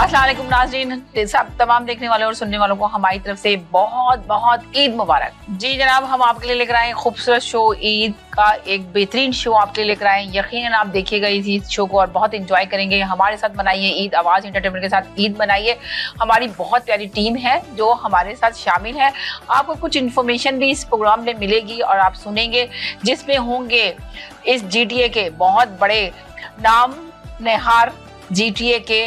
अस्सलाम वालेकुम नाज़रीन, सब तमाम देखने वालों और सुनने वालों को हमारी तरफ से बहुत बहुत ईद मुबारक। जी जनाब, हम आपके लिए लेकर आए हैं खूबसूरत शो, ईद का एक बेहतरीन शो आपके लिए लेकर आए हैं। यकीनन आप देखिएगा इस शो को और बहुत इंजॉय करेंगे। हमारे साथ मनाइए ईद, आवाज़ एंटरटेनमेंट के साथ ईद मनाइए। हमारी बहुत प्यारी टीम है जो हमारे साथ शामिल है। आपको कुछ इन्फॉर्मेशन भी इस प्रोग्राम में मिलेगी और आप सुनेंगे, जिसमें होंगे इस GTA के बहुत बड़े नाम नेहार GTA के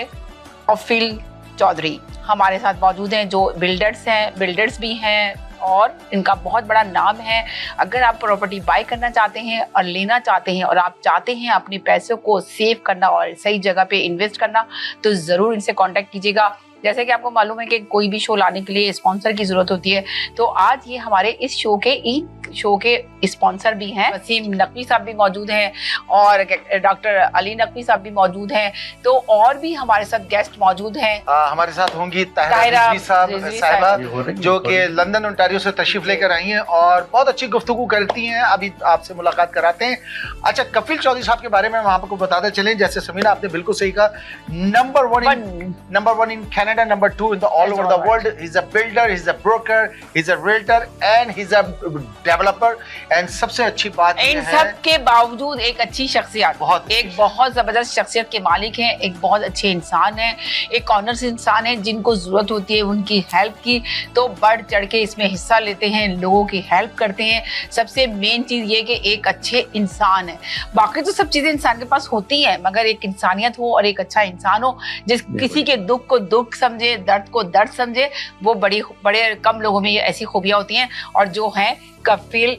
कफील चौधरी हमारे साथ मौजूद हैं, जो बिल्डर्स भी हैं और इनका बहुत बड़ा नाम है। अगर आप प्रॉपर्टी बाय करना चाहते हैं और लेना चाहते हैं और आप चाहते हैं अपने पैसों को सेव करना और सही जगह पे इन्वेस्ट करना, तो ज़रूर इनसे कांटेक्ट कीजिएगा। जैसे कि आपको मालूम है कि कोई भी शो लाने के लिए स्पॉन्सर की ज़रूरत होती है, तो आज ये हमारे इस शो के स्पॉन्सर भी हैं। वसीम नकवी साहब भी मौजूद हैं और डॉक्टर अली नकवी साहब भी मौजूद हैं, तो और भी हमारे साथ गेस्ट मौजूद हैं। हमारे साथ होंगी ताहिरा साहिबा, जो कि लंदन ओंटारियो से तशरीफ लेकर आई हैं और बहुत अच्छी गुफ्तगू करती हैं। अभी आपसे मुलाकात कराते हैं। अच्छा, कफील चौधरी साहब के बारे में हम आपको बताते चलें। जैसे समीना आपने बिल्कुल सही कहा, number one in Canada, number 2 in the all over the world. He is a builder, he is a broker, he is a realtor and he is a developer. And सबसे अच्छी बात इन सब के बावजूद एक अच्छी शख्सियत, बहुत जबरदस्त शख्सियत के मालिक हैं, एक बहुत अच्छे इंसान हैं, एक ऑनर्स इंसान है। जिनको जरूरत होती है उनकी हेल्प की, तो बढ़ चढ़ के इसमें हिस्सा लेते हैं, लोगों की हेल्प करते हैं। सबसे मेन चीज ये कि एक अच्छे इंसान है। बाकी तो सब चीजें इंसान के पास होती हैं, मगर एक इंसानियत हो और एक अच्छा इंसान हो, जिस किसी के दुख को दुख समझे, दर्द को दर्द समझे, वो बड़े कम लोगों में ये ऐसी खूबियां होती हैं। और जो है कफील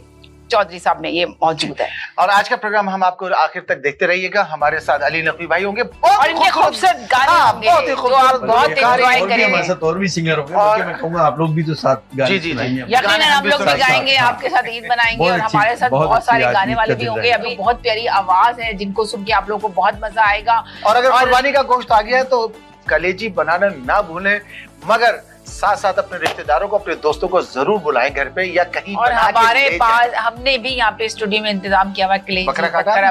चौधरी साहब में ये मौजूद है। और आज का प्रोग्राम हम आपको आखिर तक देखते रहिएगा। हमारे साथ अली नकवी भाई होंगे और इनके खूबसूरत गाने होंगे, बहुत ही खूबसूरत, बहुत एंजॉय करेंगे। हमारे साथ और भी सिंगर होंगे, बल्कि मैं कहूंगा आप लोग भी तो साथ गाने सुनाएंगे। यकीनन हम लोग भी गाएंगे, आपके साथ ईद मनाएंगे और हमारे साथ बहुत सारे गाने वाले भी होंगे। अभी बहुत प्यारी आवाज है जिनको सुन के आप लोगों को बहुत मजा आएगा। और अगर कुर्बानी का गोश्त आ गया है तो कलेजी बनाना ना भूलें, मगर साथ साथ अपने रिश्तेदारों को, अपने दोस्तों को जरूर बुलाएं घर पे या कहीं। और हमारे पास हमने भी यहाँ पे स्टूडियो में इंतजाम किया हुआ बकरी का इंतजाम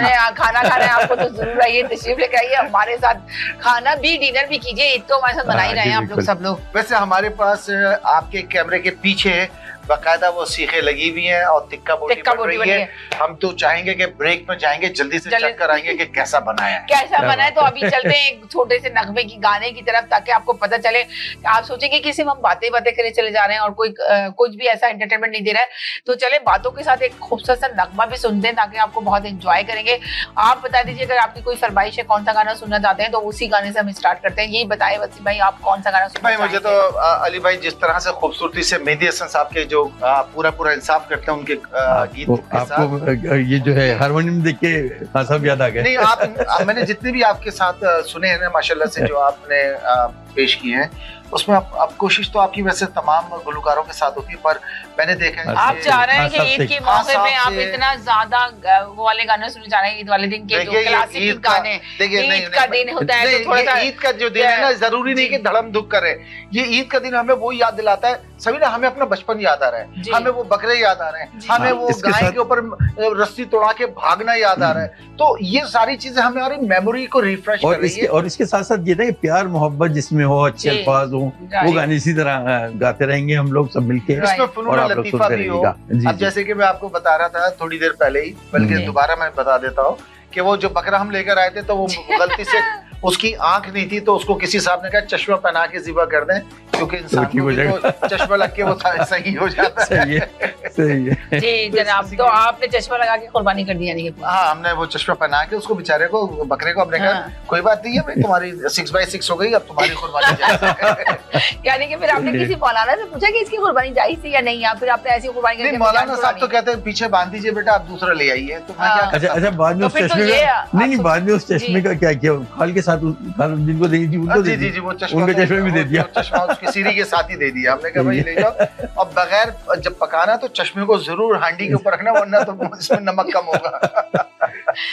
है। खाना खाना है आपको तो जरूर आइए, तशरीफ लेकर आइए हमारे साथ, खाना भी डिनर भी कीजिए। ईद तो हमारे साथ मना ही रहे हैं आप लोग सब लोग। वैसे हमारे पास आपके कैमरे के पीछे बाकायदा वो सीखें लगी हुई हैं और टिक्का बोटी बन रही है। हम तो चाहेंगे कि ब्रेक में जाएंगे, जल्दी से चेक कराएंगे कि कैसा बना है। तो अभी चलते हैं एक छोटे से नगमे की गाने की तरफ, ताकि आपको पता चले। आप सोचेंगे कि सिर्फ हम बातें करे चले जा रहे हैं और कोई कुछ भी ऐसा एंटरटेनमेंट नहीं दे रहा है, तो चले बातों के साथ एक खूबसूरत सा नगमा भी सुनते हैं, ताकि आपको बहुत एंजॉय करेंगे। आप बता दीजिए अगर आपकी कोई फरमाइश है, कौन सा गाना सुनना चाहते हैं, तो उसी गाने से हम स्टार्ट करते हैं। यही बताए वसीम भाई, आप कौन सा गाना सुनना चाहते हैं? मुझे तो अली भाई जिस तरह से खूबसूरती से मेहदी हसन साहब के जो पूरा इंसाफ करते हैं उनके गीत के साथ, आपको ये जो है हारमोनियम देख के सब याद आ गए। नहीं, मैंने जितने भी आपके साथ सुने हैं ना, माशाल्लाह से जो आपने पेश किए हैं, उसमें आप कोशिश तो आपकी वैसे तमाम गुलकारों के साथ होती है, पर मैंने देखा है आप चाह रहे हैं कि ईद के मौके पे आप इतना ज्यादा वो वाले गाने सुनने चाह रहे हैं, ईद वाले दिन के जो क्लासिक गाने। देखिए, ईद का दिन होता है तो थोड़ा सा ईद का जो दिन है ना, जरूरी नहीं कि धड़म धुक करे। ये ईद का दिन हमें वो याद दिलाता है, सभी ना हमें अपना बचपन याद आ रहा है, हमें वो बकरे याद आ रहे हैं, हमें वो गाय के ऊपर रस्सी तोड़ा के भागना याद आ रहा है। तो ये सारी चीजें हमारी मेमोरी को रिफ्रेश कर रही है। और इसके साथ साथ ये ना कि प्यार मोहब्बत जिसमें हो, अच्छे अल्फाज हो, वो गाने इसी तरह गाते रहेंगे हम लोग सब मिलके। इसमें फनून लतीफा भी हो। अब जैसे कि मैं आपको बता रहा था थोड़ी देर पहले ही, बल्कि दोबारा मैं बता देता हूँ कि वो जो बकरा हम लेकर आए थे, तो वो गलती से उसकी आंख नहीं थी, तो उसको किसी साहब ने कहा चश्मा पहना के ज़िबा कर दें, क्योंकि इंसान को चश्मा लग के वो सही हो जाता है। सही है जी जनाब, तो आपने चश्मा लगा के कुर्बानी कर दिया? नहीं, हाँ, हमने वो चश्मा पहना के उसको बेचारे को, बकरे को, हमने कहा कोई बात नहीं है भाई, तुम्हारी 6x6 हो गई, अब तुम्हारी कुर्बानी जायज़। यानी कि फिर आपने किसी मौलाना से पूछा कि इसकी कुर्बानी जायज़ थी या नहीं, या फिर आपने ऐसी कुर्बानी कर? मौलाना साहब तो कहते हैं पीछे बांध दीजिए बेटा, आप दूसरा ले आइए। तो मैं क्या, अच्छा, बाद में उस चश्मे का नहीं, बाद में उस चश्मे का क्या किया? खाल के साथ जिनको देनी थी उनको दे दी। वो उनका चश्मा भी दे दिया, चश्मा उसकी सीढ़ी के साथ ही दे दिया। हमने कहा भाई ले जाओ, और बगैर जब पकाना तो चश्मे को जरूर हांडी के ऊपर रखना, वरना तो इसमें नमक कम होगा।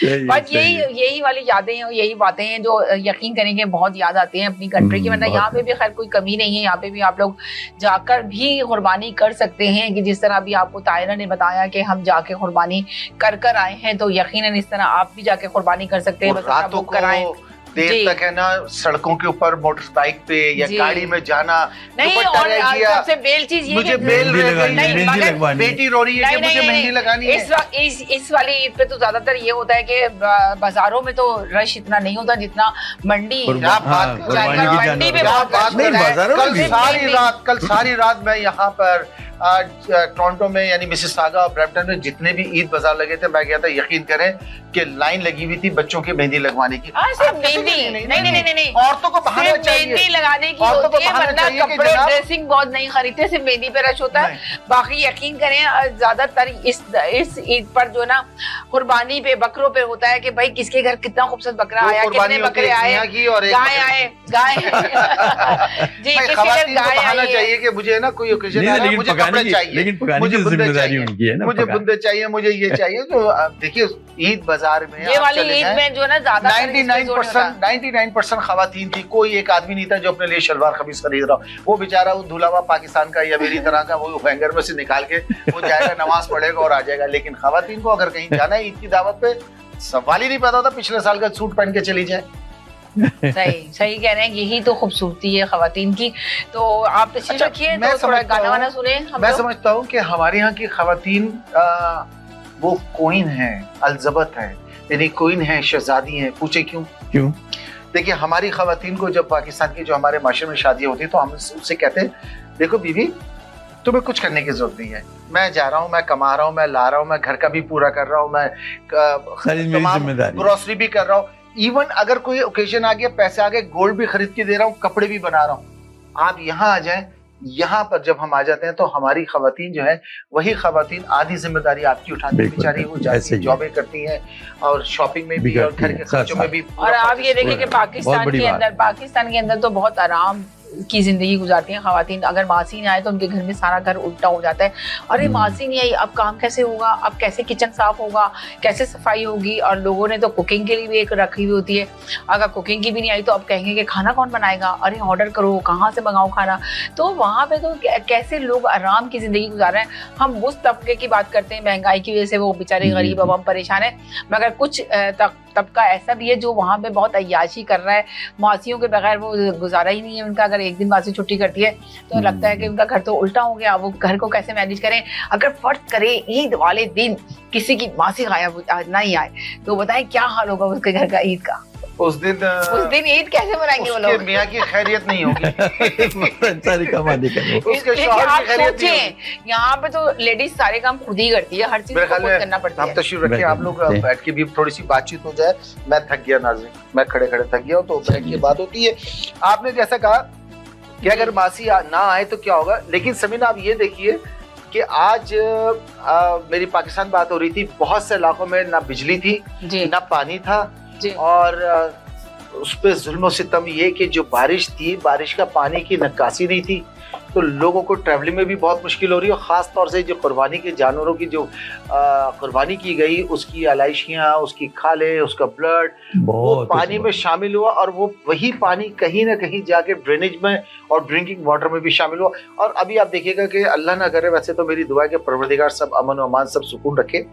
बट यही वाली यादें हैं और यही बातें हैं जो यकीन करेंगे बहुत याद आती हैं अपनी कंट्री की। वरना यहाँ पे भी खैर कोई कमी नहीं है, यहाँ पे भी आप लोग जाकर भी कुर्बानी कर सकते हैं। कि जिस तरह अभी आपको तायरा ने बताया कि हम जाके कुर्बानी कर आए हैं, तो यकीनन इस तरह आप भी जाके कुर्बानी कर सकते हैं। रातों को देर तक है ना सड़कों के ऊपर मोटरबाइक पे या गाड़ी में जाना। नहीं, और सबसे बेल चीज ये मुझे बेल बेटी रो रही है कि मुझे मेहंदी लगानी है। इस वाली ईद पे तो ज्यादातर ये होता है कि बाजारों में तो रश इतना नहीं होता जितना मंडी मंडी में कल सारी रात मैं यहाँ पर टोरंटो में यानी मिसिसागा और ब्रैम्पटन में जितने भी ईद बाजार लगे थे, मैं गया था, यकीन करें कि लाइन लगी हुई थी बच्चों की मेहंदी लगवाने की। नहीं, औरतों को बहाना चाहिए, मेहंदी लगाने की होती है, वरना कपड़े ड्रेसिंग बहुत नहीं खरीदते, सिर्फ मेहंदी पे रश होता है। बाकी यकीन करें ज्यादातर इस ईद पर जो ना कुर्बानी पे बकरों पे होता है कि भाई किसके घर कितना खूबसूरत बकरा आया, कितने बकरे आए, गाय आए, गाय जी बहाना चाहिए कि मुझे ना कोई ओकेजन आ रहा है, मुझे कपड़े चाहिए, लेकिन मुझे जिम्मेदारी उनकी है ना, मुझे बुंदे चाहिए, मुझे ये चाहिए। तो देखिए ईद बाजार में ये वाली ईद में जो ना ज्यादा 99% खवातीन थी, कोई एक आदमी नहीं था जो अपने लिए शलवार कमीज खरीद रहा हो। वो बेचारा वो धुला हुआ पाकिस्तान का या मेरी तरह का वो हैंगर में से निकाल के वो जाएगा, नमाज पढ़ेगा और आ जाएगा। लेकिन खवातीन को अगर कहीं जाना है ईद की दावत पे, सवाल ही नहीं पैदा होता पिछले साल का सूट पहन के चली जाए। सही कह रहे हैं, यही तो खूबसूरती है खवातीन की। तो आप तशरीफ रखिए, तो थोड़ा गाना वाना सुने। मैं समझता हूँ कि हमारे यहाँ की खवातीन वो कोइन है, अलजबत है, यानी कोइन है, शहजादी है। पूछे क्यों? देखिए हमारी खवातीन को जब पाकिस्तान की जो हमारे माशरे में शादियां होती है तो हम उससे कहते हैं देखो बीवी तुम्हें कुछ करने की जरूरत नहीं है, मैं जा रहा हूँ, मैं कमा रहा हूँ, मैं ला रहा हूँ, मैं घर का भी पूरा कर रहा हूँ, मैं ग्रोसरी भी कर रहा हूँ, इवन अगर कोई ओकेजन आ गया, पैसे आ गए, गोल्ड भी खरीद के दे रहा हूँ, कपड़े भी बना रहा हूँ। आप यहाँ आ जाएं, यहाँ पर जब हम आ जाते हैं तो हमारी खवातीन जो है वही खवातीन आधी जिम्मेदारी आपकी उठाती है, बेचारी वो जाती है, जॉबें करती हैं और शॉपिंग में भी और घर के खर्चों में भी। और आप ये देखिए कि पाकिस्तान के अंदर तो बहुत आराम की जिंदगी गुजारती हैं खवातीन। अगर मासी नहीं आए तो उनके घर में सारा घर उल्टा हो जाता है। अरे मासी नहीं आई, अब काम कैसे होगा, अब कैसे किचन साफ होगा, कैसे सफाई होगी। और लोगों ने तो कुकिंग के लिए भी एक रखी हुई होती है, अगर कुकिंग की भी नहीं आई तो अब कहेंगे कि खाना कौन बनाएगा, अरे ऑर्डर करो, कहाँ से मंगाओ खाना। तो वहाँ पे तो कैसे लोग आराम की जिंदगी गुजार रहे हैं। हम उस तबके की बात करते हैं, महंगाई की वजह से वो बेचारे गरीब अवाम परेशान है, मगर कुछ तबका ऐसा भी है जो वहाँ पे बहुत अय्याशी कर रहा है। मासियों के बगैर वो गुजारा ही नहीं है उनका। अगर एक दिन मासी छुट्टी करती है तो लगता है कि उनका घर तो उल्टा हो गया, वो घर को कैसे मैनेज करें। अगर फर्ज करें ईद वाले दिन किसी की मासी गायब नहीं आए तो बताएं क्या हाल होगा उसके घर का ईद का। उस दिन ईद कैसे मनाएंगे वो लोग? मियाँ की खैरियत नहीं होगी। यहाँ पे तो लेडीज सारे काम खुद ही करती है, हर चीज खुद करना पड़ता है। हम तशरीफ रखिए, आप लोग बैठ के भी थोड़ी सी बातचीत हो जाए। मैं थक गया नाज़रीन, मैं खड़े खड़े थक गया, तो बैठ के बात होती है। आपने जैसा कहा कि अगर मासी ना आए तो क्या होगा, लेकिन समीना आप ये देखिए कि आज मेरी पाकिस्तान बात हो रही थी, बहुत से इलाकों में ना बिजली थी ना पानी था, और उस पे जुल्म सितम ये कि जो बारिश थी, बारिश का पानी की निकासी नहीं थी, तो लोगों को ट्रैवलिंग में भी बहुत मुश्किल हो रही है। और ख़ास तौर से जो कुर्बानी के जानवरों की जो कुर्बानी की गई, उसकी आलाइशियाँ, उसकी खाले, उसका ब्लड वो पानी में शामिल हुआ, और वो वही पानी कहीं ना कहीं जाके ड्रेनेज में और ड्रिंकिंग वाटर में भी शामिल हुआ। और अभी आप देखिएगा कि अल्लाह ना करे, वैसे तो मेरी दुआ है कि परवरदिगार सब अमन और अमान, सब सुकून रखे,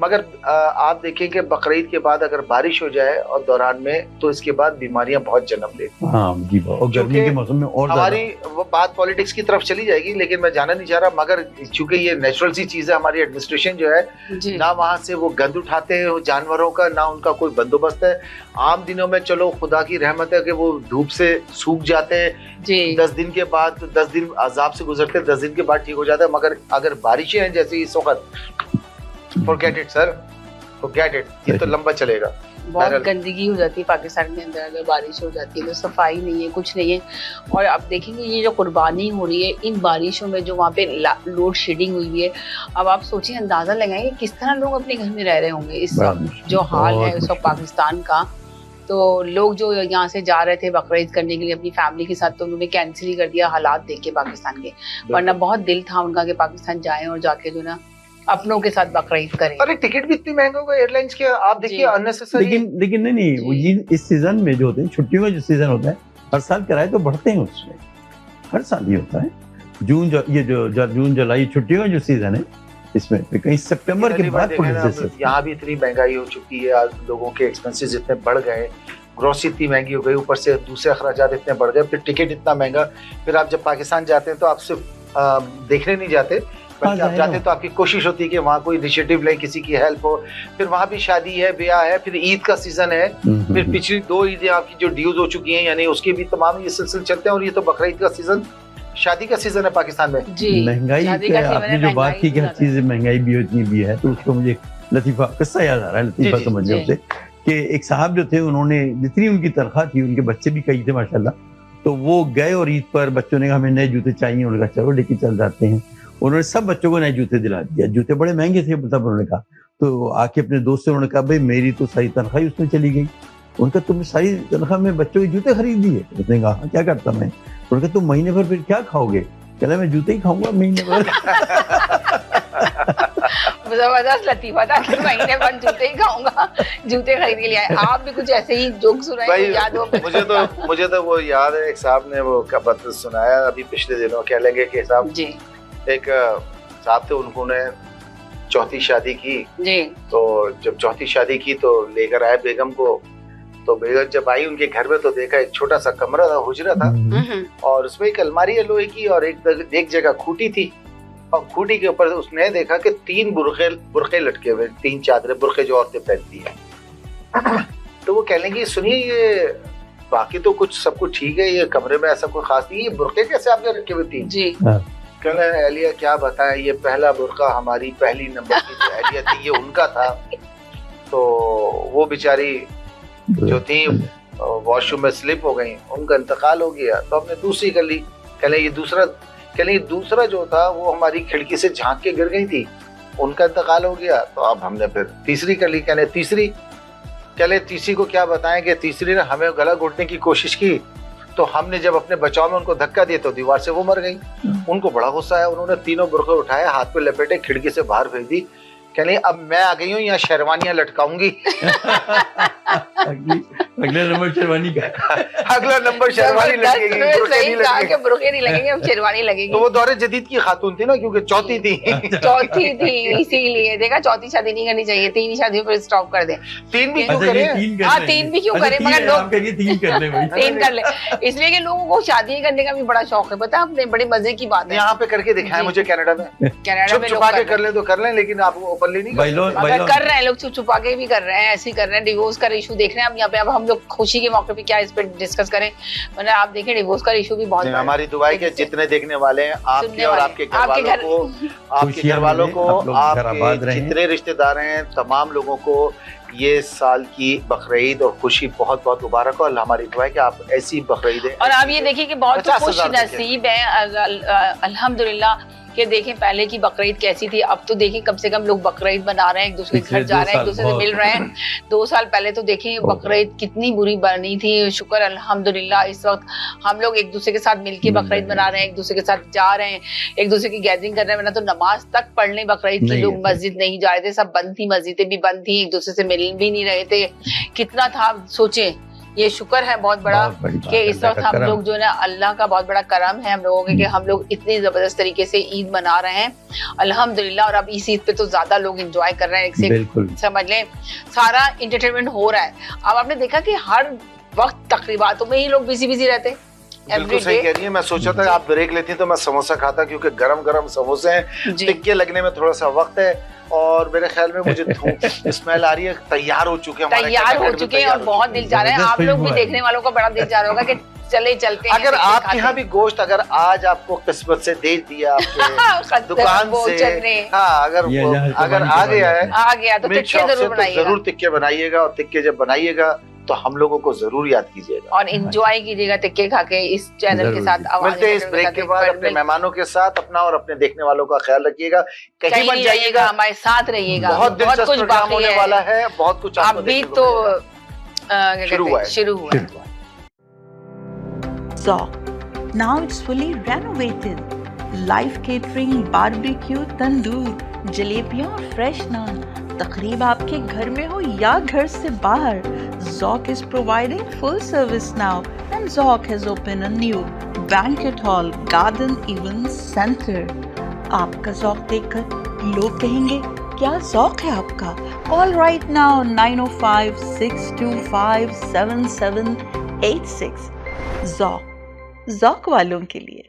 मगर आप देखें कि बकरीद के बाद अगर बारिश हो जाए और दौरान में, तो इसके बाद बीमारियां बहुत जन्म लेती हैं। हाँ जी, और गर्मी के मौसम में और हमारी वो बात पॉलिटिक्स की तरफ चली जाएगी, लेकिन मैं जाना नहीं चाह रहा, मगर चूंकि ये नेचुरल सी चीज है, हमारी एडमिनिस्ट्रेशन जो है ना वहाँ से वो गंद उठाते हैं जानवरों का, ना उनका कोई बंदोबस्त है। आम दिनों में चलो खुदा की रहमत है कि वो धूप से सूख जाते हैं, 10 दिन के बाद, 10 दिन अजाब से गुजरते हैं, 10 दिन के बाद ठीक हो जाता है। मगर अगर बारिशें हैं जैसे इस वक्त, forget it sir, forget it, ये तो लंबा चलेगा। बहुत गंदगी हो जाती है पाकिस्तान के अंदर, अगर बारिश हो जाती है तो सफाई नहीं है, कुछ नहीं है। और अब देखेंगे ये जो कुर्बानी हो रही है इन बारिशों में, जो वहाँ पे लोड शेडिंग हुई है, अब आप सोचिए, अंदाजा लगाएंगे किस तरह लोग अपने घर में रह रहे होंगे इस वक्त, जो हाल है उस वक्त पाकिस्तान का। तो लोग जो यहाँ से जा रहे थे बकरीद करने के लिए अपनी फैमिली के साथ, तो उन्होंने कैंसिल ही कर दिया हालात देख के पाकिस्तान के, वरना बहुत दिल था उनका कि पाकिस्तान जाएं और जाके जो ना अपनों के साथ बकरीद करें। अरे टिकट भी इतनी महंगे हो गए एयरलाइंस के, आप देखिए अननेसेसरी। लेकिन नहीं वो इस सीजन में जो होते हैं, छुट्टियों का जो सीजन होता है, हर साल किराए तो बढ़ते हैं उसमें, हर साल ही होता है। जून जुलाई छुट्टियों का जो सीजन है, इसमें कहीं सितंबर के बाद यहाँ भी इतनी महंगाई हो चुकी है, आज लोगों के एक्सपेंसेस इतने बढ़ गए, ग्रोसरी इतनी महंगी हो गई, ऊपर से दूसरे अखराजात इतने बढ़ गए, फिर टिकट इतना महंगा। फिर आप जब पाकिस्तान जाते हैं तो आप सिर्फ देखने नहीं जाते, बल्कि आप जाते तो आपकी कोशिश होती है कि वहाँ कोई इनिशिएटिव लें, किसी की हेल्प हो। फिर वहाँ भी शादी है, ब्याह है, फिर ईद का सीजन है, फिर पिछली 2 ईदें आपकी जो ड्यूज हो चुकी हैं, यानी उसके भी तमाम ये सिलसिले चलते हैं। और ये तो बकरीद का सीजन, शादी का सीजन है पाकिस्तान में। महंगाई आपने जो बात की कि हर चीज महंगाई भी इतनी भी है, तो उसको मुझे लतीफा किस्सा याद आ रहा है, लतीफा समझने उसे कि एक साहब जो थे, उन्होंने जितनी उनकी तनख्वाह थी, उनके बच्चे भी कई थे माशाल्लाह, तो वो गए और ईद पर बच्चों ने कहा हमें नए जूते चाहिए। उन्होंने कहा चलो लेके चल जाते हैं। उन्होंने सब बच्चों को नए जूते दिला दिया। जूते बड़े महंगे थे मतलब, उन्होंने कहा। तो आके अपने दोस्त से उन्होंने कहा भाई मेरी तो सारी तनख्वाह उसमें चली गई। उनका तुमने सारी तनख्वाह में बच्चों के जूते खरीद दिए? उसने कहा क्या करता मैं? उन्होंने कहा तुम महीने भर फिर क्या खाओगे? कहला मैं जूते ही खाऊंगा महीने भर। जबरदस्त लतीफा था कि महीने भर जूते ही खाऊंगा, जूते खरीद के लिए आए। आप भी कुछ ऐसे ही जोक सुनाए याद हो? मुझे तो वो याद है, एक साहब ने वो बात सुनाया अभी पिछले दिनों। कह लेंगे कि साहब जी, एक साहब थे, उन्होंने चौथी शादी की जी। तो जब चौथी शादी की तो लेकर आए बेगम को। तो बेगम जब आई उनके घर में तो देखा एक छोटा सा कमरा था, हुजरा था, और उसमें एक अलमारी है लोहे की, और एक जगह खूटी थी, और खूटी के ऊपर उसने देखा कि 3 बुरखे लटके हुए, 3 चादरें, बुरखे जो औरतें पहनती हैं। तो वो कह लेंगे सुनिए, ये बाकी तो कुछ सब कुछ ठीक है, ये कमरे में ऐसा कोई खास नहीं, ये बुरखे कैसे आपने रखे हुए 3 जी? कहने एलिया क्या बताएं, ये पहला बुरका हमारी पहली नंबर की जो एलिया थी, ये उनका था। तो वो बेचारी जो थी वॉशरूम में स्लिप हो गई, उनका इंतकाल हो गया, तो हमने दूसरी कर ली। कहले ये दूसरा जो था वो हमारी खिड़की से झांक के गिर गई थी, उनका इंतकाल हो गया, तो अब हमने फिर तीसरी कर ली। कहले तीसरी को क्या बताएं कि तीसरी ने हमें गला घोटने की कोशिश की, तो हमने जब अपने बचाव में उनको धक्का दिया तो दीवार से वो मर गई। उनको बड़ा गुस्सा आया, उन्होंने 3 बुरखे उठाए, हाथ पे लपेटे, खिड़की से बाहर फेंक दी। कहने अब मैं आ गई हूँ, यहाँ शेरवानियां लटकाऊंगी। अगला नंबर शेरवानी का, अगला नंबर शेरवानी लगेगी, बुरखे नहीं लगेंगे, अब शेरवानी लगेगी। तो वो दौरे जदीद की खातून थी ना, क्योंकि चौथी थी इसीलिए देखा, चौथी शादी नहीं करनी चाहिए, 3 ही शादियों पर स्टॉप कर दे। 3 भी क्यों करें? 3 भी क्यों करें, मगर लोग 3 कर ले, इसलिए कि लोगों को शादी करने का भी बड़ा शौक है। पता है, बड़ी मजे की बात है। यहाँ पे करके दिखाएं मुझे, कनाडा में छुपा के कर ले तो कर ले, लेकिन आप ओपनली नहीं कर रहे हैं। लोग छुपा के भी कर रहे हैं, ऐसे ही कर रहे हैं। डिवोर्स का इशू देख रहे हैं अब यहाँ पे। अब हम लोग खुशी के मौके पे क्या इस पे डिस्कस करें, मतलब आप देखें डिवोर्स का इशू भी बहुत है। हमारी दुआ है कि जितने देखने वाले हैं, आपके और आपके घर वालों को, आपके जितने रिश्तेदार हैं, तमाम लोगों को ये साल की बकरीद और खुशी बहुत बहुत मुबारक हो। अल्लाह हमारी दुआ है कि आप ऐसी बकरीद, और आप ये देखिए कि बहुत खुश नसीब है अल्हम्दुलिल्लाह कि देखें पहले की बकरीद कैसी थी, अब तो देखें कम से कम लोग बकरीद मना रहे हैं, एक दूसरे के घर जा रहे हैं, एक दूसरे से मिल रहे हैं। 2 साल पहले तो देखें बकरीद कितनी बुरी बनी थी। शुक्र अल्हम्दुलिल्लाह इस वक्त हम लोग एक दूसरे के साथ मिलके बकरीद मना रहे हैं, एक दूसरे के साथ जा रहे हैं, एक दूसरे की गैदरिंग कर रहे हैं। वरना तो नमाज तक पढ़ने बकरीद की लोग मस्जिद नहीं जा रहे थे, सब बंद थी, मस्जिदें भी बंद थी, एक दूसरे से मिल भी नहीं रहे थे। कितना था, सोचें। ये शुक्र है बहुत बड़ा कि इस वक्त हम लोग जो है ना, अल्लाह का बहुत बड़ा करम है हम लोगों के, कि हम लोग इतनी जबरदस्त तरीके से ईद मना रहे हैं अल्हम्दुलिल्लाह। और अब इस ईद पे तो ज्यादा लोग एंजॉय कर रहे हैं, एक से समझ लें सारा एंटरटेनमेंट हो रहा है। अब आपने देखा कि हर वक्त तकरीबातों में ही लोग बिजी रहते हैं। बिल्कुल सही कह रही है। मैं सोचा था आप ब्रेक लेती तो मैं समोसा खाता, क्योंकि गरम समोसे हैं, टिक्के लगने में थोड़ा सा वक्त है, और मेरे ख्याल में मुझे स्मेल आ रही है। तैयार हो चुके हैं और बहुत दिल चाह रहा है। आप लोग भी देखने वालों का बड़ा दिल चाह रहा होगा कि चलते हैं। अगर आपके यहाँ भी गोश्त अगर आज आपको किस्मत से दे दिया आपके दुकान से, हाँ, अगर आ गया तो जरूर टिक्के बनाइएगा, और टिक्के जब बनाइएगा तो हम लोगों को जरूर याद कीजिएगा और एंजॉय कीजिएगा टिक्के खा के इस चैनल के साथ। मिलते हैं इस ब्रेक के बाद अपने मेहमानों के साथ। अपना और अपने देखने वालों का ख्याल रखिएगा, कहीं मत जाइएगा, हमारे साथ रहिएगा। बहुत दिलचस्प प्रोग्राम होने वाला है, बहुत कुछ अभी तो शुरू हुआ है। Zoc, now it's fully renovated. Live catering, barbecue, तंदूर, जलेबियाँ और फ्रेश नान। तकरीब आपके घर में हो या घर से बाहर, Zoc is providing full service now, and Zoc has opened a new banquet hall, garden event center. आपका Zoc देखकर लोग कहेंगे क्या ज़ौक़ है आपका? Call right now 905-625-7786। ज़ौक़ वालों के लिए।